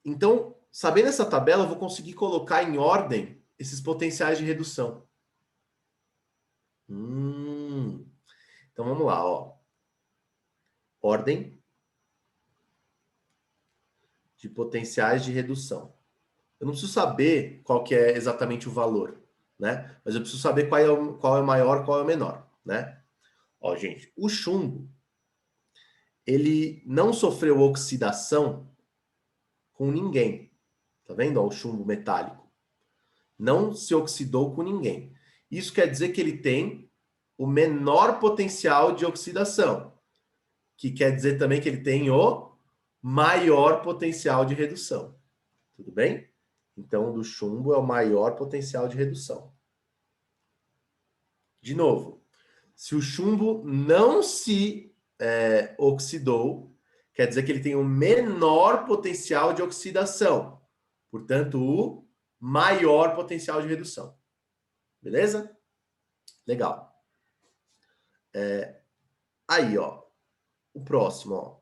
Speaker 1: Então, sabendo essa tabela, eu vou conseguir colocar em ordem esses potenciais de redução. Então, vamos lá, ó. Ordem de potenciais de redução. Eu não preciso saber qual que é exatamente o valor, né? Mas eu preciso saber qual é o maior, qual é o menor, né? Ó, gente, o chumbo, ele não sofreu oxidação com ninguém. Tá vendo? Ó, o chumbo metálico. Não se oxidou com ninguém. Isso quer dizer que ele tem o menor potencial de oxidação, que quer dizer também que ele tem o maior potencial de redução. Tudo bem? Então, o do chumbo é o maior potencial de redução. De novo, se o chumbo não se oxidou, quer dizer que ele tem o menor potencial de oxidação. Portanto, o maior potencial de redução. Beleza? Legal. Aí, ó. O próximo, ó.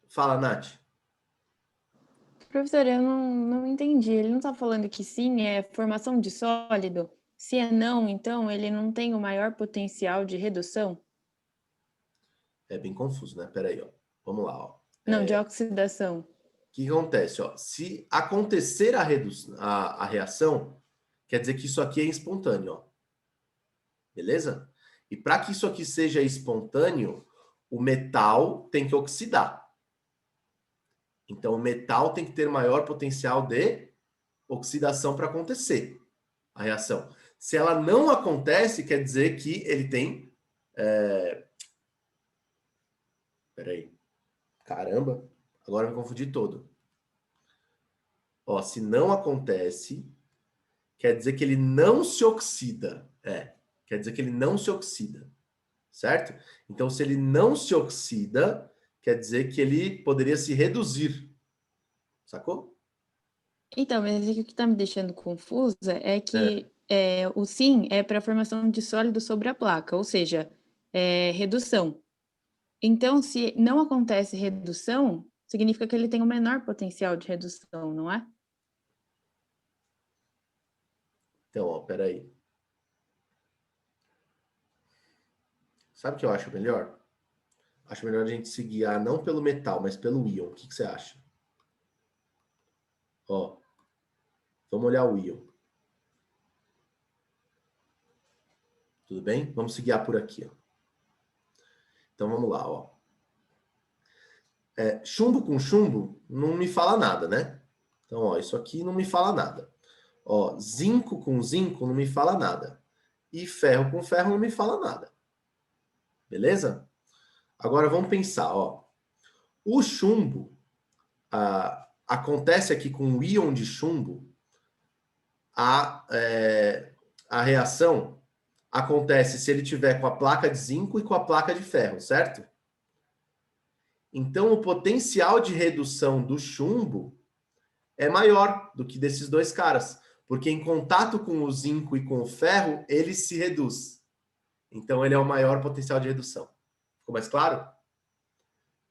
Speaker 1: Fala, Nath.
Speaker 2: Professor, eu não entendi. Ele não está falando que sim, é formação de sólido? Se é não, então ele não tem o maior potencial de redução?
Speaker 1: É bem confuso, né? Peraí, ó. Vamos lá, ó.
Speaker 2: Não, de oxidação.
Speaker 1: O que acontece, ó? Se acontecer a reação, quer dizer que isso aqui é espontâneo, ó. Beleza? E para que isso aqui seja espontâneo, o metal tem que oxidar. Então, o metal tem que ter maior potencial de oxidação para acontecer a reação. Se ela não acontece, quer dizer que ele tem... Peraí. Caramba, agora eu me confundi todo. Ó, se não acontece, quer dizer que ele não se oxida. Quer dizer que ele não se oxida. Certo? Então, se ele não se oxida, quer dizer que ele poderia se reduzir. Sacou?
Speaker 2: Então, mas o que está me deixando confusa é que o sim é para a formação de sólido sobre a placa, ou seja, redução. Então, se não acontece redução, significa que ele tem o menor potencial de redução, não é?
Speaker 1: Então, ó, peraí. Sabe o que eu acho melhor? Acho melhor a gente se guiar não pelo metal, mas pelo íon. O que você acha? Ó, vamos olhar o íon. Tudo bem? Vamos se guiar por aqui, ó. Então, vamos lá, ó. Chumbo com chumbo não me fala nada, né? Então, ó, isso aqui não me fala nada. Ó, zinco com zinco não me fala nada. E ferro com ferro não me fala nada. Beleza? Agora, vamos pensar, ó. O chumbo, acontece aqui com o íon de chumbo, a reação acontece se ele tiver com a placa de zinco e com a placa de ferro, certo? Então, o potencial de redução do chumbo é maior do que desses dois caras, porque em contato com o zinco e com o ferro, ele se reduz. Então, ele é o maior potencial de redução. Ficou mais claro?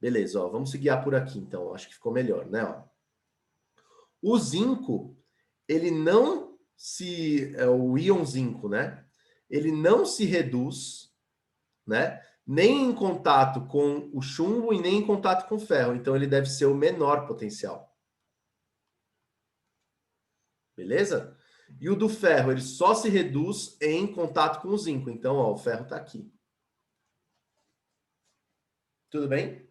Speaker 1: Beleza, ó, vamos se guiar por aqui, então. Acho que ficou melhor, né? Ó. O zinco, ele não se... o íon zinco, né? Ele não se reduz né? Nem em contato com o chumbo e nem em contato com o ferro. Então, ele deve ser o menor potencial. Beleza? E o do ferro, ele só se reduz em contato com o zinco. Então, ó, o ferro está aqui. Tudo bem?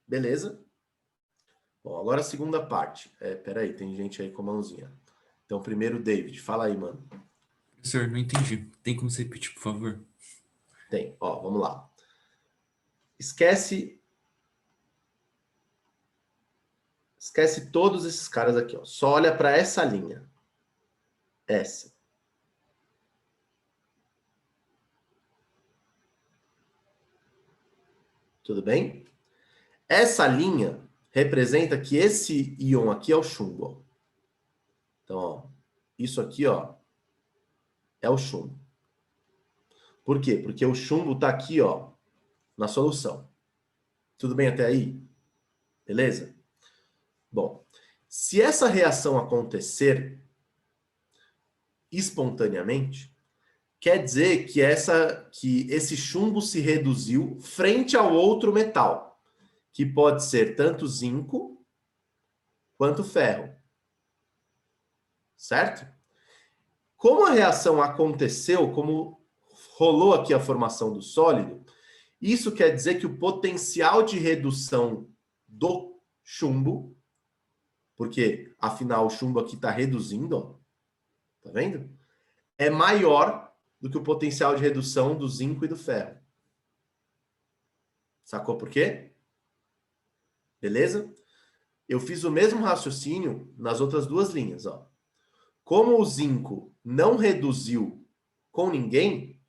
Speaker 1: Beleza? Bom, agora a segunda parte. Peraí, tem gente aí com a mãozinha. Então, primeiro, David, fala aí, mano.
Speaker 3: Professor, não entendi. Tem como você repetir, por favor?
Speaker 1: Tem. Ó, vamos lá. Esquece todos esses caras aqui, ó. Só olha para essa linha. Essa. Tudo bem? Essa linha representa que esse íon aqui é o chumbo. Ó. Então, ó, isso aqui, ó, é o chumbo. Por quê? Porque o chumbo está aqui, ó, na solução. Tudo bem até aí? Beleza? Bom, se essa reação acontecer espontaneamente, quer dizer que esse chumbo se reduziu frente ao outro metal, que pode ser tanto zinco quanto ferro. Certo? Como a reação aconteceu, como rolou aqui a formação do sólido, isso quer dizer que o potencial de redução do chumbo, porque afinal o chumbo aqui está reduzindo, ó, tá vendo? É maior do que o potencial de redução do zinco e do ferro. Sacou por quê? Beleza? Eu fiz o mesmo raciocínio nas outras duas linhas, ó. Como o zinco não reduziu com ninguém,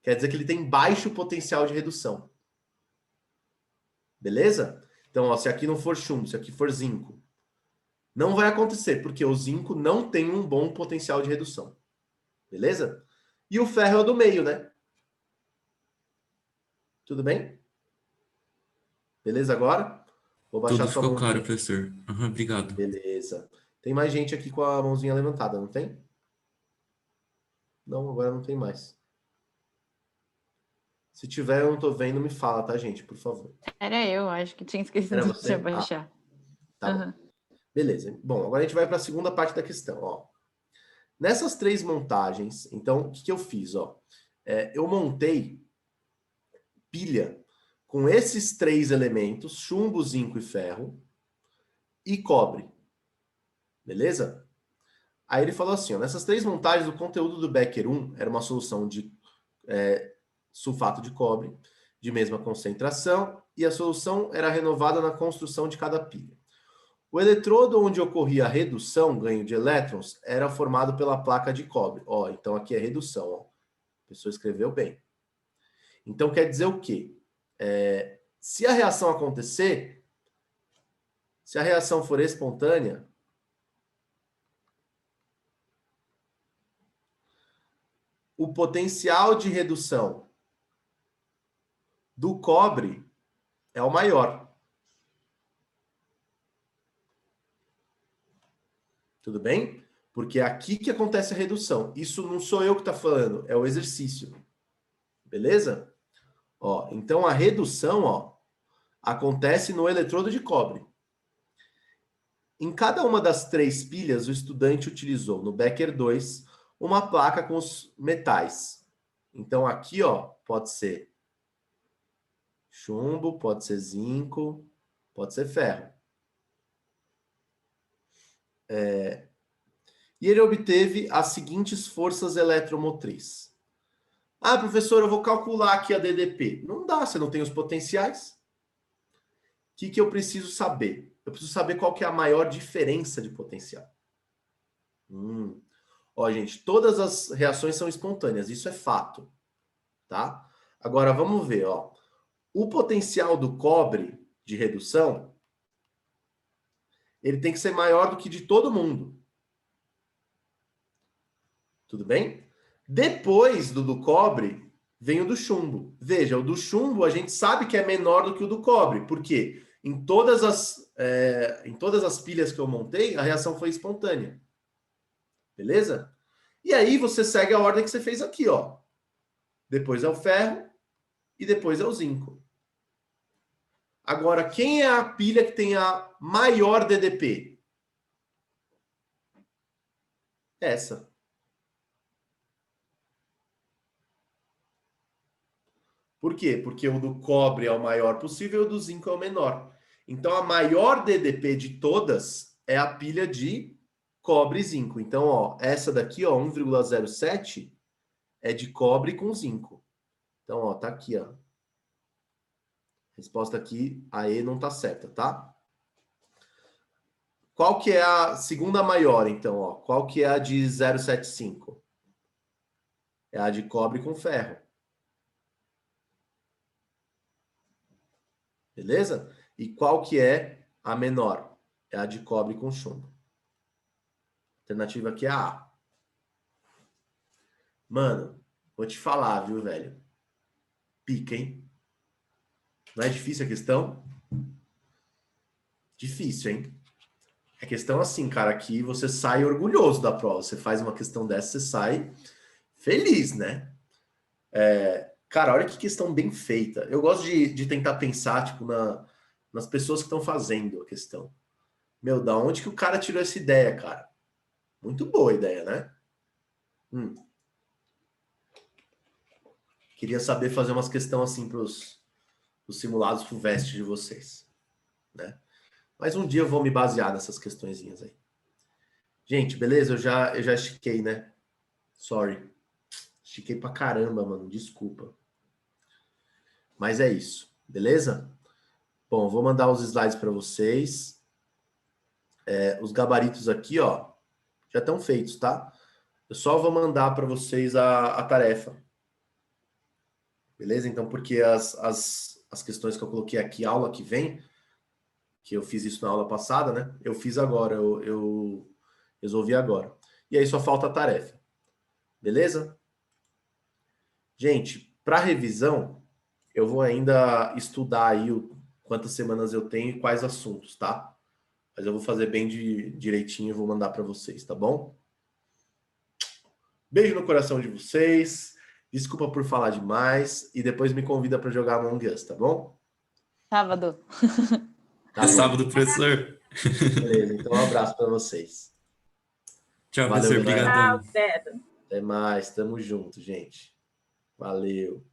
Speaker 1: quer dizer que ele tem baixo potencial de redução. Beleza? Então, ó, se aqui não for chumbo, se aqui for zinco, não vai acontecer, porque o zinco não tem um bom potencial de redução. Beleza? E o ferro é o do meio, né? Tudo bem? Beleza agora? Vou baixar
Speaker 3: Tudo
Speaker 1: sua
Speaker 3: ficou
Speaker 1: mãozinha.
Speaker 3: claro, professor. Aham, obrigado.
Speaker 1: Beleza. Tem mais gente aqui com a mãozinha levantada, não tem? Não, agora não tem mais. Se tiver, eu não tô vendo, me fala, tá, gente? Por favor.
Speaker 2: Era eu, acho que tinha esquecido
Speaker 1: Era
Speaker 2: de
Speaker 1: você?
Speaker 2: abaixar.
Speaker 1: Tá bom. Beleza. Bom, agora a gente vai para a segunda parte da questão. Ó. Nessas três montagens, então, o que eu fiz? Ó? Eu montei pilha com esses três elementos, chumbo, zinco e ferro, e cobre. Beleza? Aí ele falou assim, ó, nessas três montagens, o conteúdo do Becker 1 era uma solução de sulfato de cobre, de mesma concentração, e a solução era renovada na construção de cada pilha. O eletrodo onde ocorria a redução, ganho de elétrons, era formado pela placa de cobre. Ó, então aqui é redução. Ó. A pessoa escreveu bem. Então quer dizer o quê? Se a reação acontecer, se a reação for espontânea, o potencial de redução do cobre é o maior. Tudo bem? Porque é aqui que acontece a redução. Isso não sou eu que está falando, é o exercício. Beleza? Ó, então a redução, ó, acontece no eletrodo de cobre. Em cada uma das três pilhas, o estudante utilizou no Becker 2 uma placa com os metais. Então aqui, ó, pode ser chumbo, pode ser zinco, pode ser ferro. E ele obteve as seguintes forças eletromotrizes. Ah, professor, eu vou calcular aqui a DDP. Não dá, você não tem os potenciais. O que eu preciso saber? Eu preciso saber qual que é a maior diferença de potencial. Ó, gente, todas as reações são espontâneas, isso é fato. Tá? Agora, vamos ver, ó. O potencial do cobre de redução, ele tem que ser maior do que de todo mundo. Tudo bem? Depois do cobre, vem o do chumbo. Veja, o do chumbo a gente sabe que é menor do que o do cobre. Por quê? Em todas as pilhas que eu montei, a reação foi espontânea. Beleza? E aí você segue a ordem que você fez aqui, ó. Depois é o ferro, e depois é o zinco. Agora, quem é a pilha que tem a maior DDP? Essa. Por quê? Porque o do cobre é o maior possível e o do zinco é o menor. Então, a maior DDP de todas é a pilha de cobre e zinco. Então, ó, essa daqui, ó, 1,07 é de cobre com zinco. Então, ó, tá aqui, ó. Resposta aqui, a E não tá certa, tá? Qual que é a segunda maior, então, ó? Qual que é a de 0,75? É a de cobre com ferro. Beleza? E qual que é a menor? É a de cobre com chumbo. A alternativa aqui é a A. Mano, vou te falar, viu, velho? Pica, hein? Não é difícil a questão? Difícil, hein? É questão assim, cara, que você sai orgulhoso da prova. Você faz uma questão dessa, você sai feliz, né? Cara, olha que questão bem feita. Eu gosto de tentar pensar, tipo, nas pessoas que estão fazendo a questão. Meu, da onde que o cara tirou essa ideia, cara? Muito boa a ideia, né? Queria saber fazer umas questões assim para os simulados FUVEST de vocês, né? Mas um dia eu vou me basear nessas questõezinhas aí. Gente, beleza? Eu já estiquei, né? Sorry. Estiquei pra caramba, mano. Desculpa. Mas é isso. Beleza? Bom, vou mandar os slides para vocês. Os gabaritos aqui, ó, já estão feitos, tá? Eu só vou mandar para vocês a tarefa. Beleza? Então, porque as questões que eu coloquei aqui, aula que vem, que eu fiz isso na aula passada, né? Eu fiz agora, eu resolvi agora. E aí só falta a tarefa. Beleza? Gente, para revisão, eu vou ainda estudar aí quantas semanas eu tenho e quais assuntos, tá? Mas eu vou fazer bem direitinho e vou mandar para vocês, tá bom? Beijo no coração de vocês. Desculpa por falar demais. E depois me convida para jogar Among Us, tá bom?
Speaker 2: Sábado.
Speaker 1: Tá
Speaker 3: É
Speaker 1: bom.
Speaker 3: sábado, professor.
Speaker 1: Beleza, então um abraço para vocês.
Speaker 3: Tchau,
Speaker 1: Valeu,
Speaker 3: professor.
Speaker 1: galera.
Speaker 3: Obrigadão.
Speaker 5: Tchau, Pedro.
Speaker 1: Até mais. Tamo junto, gente. Valeu.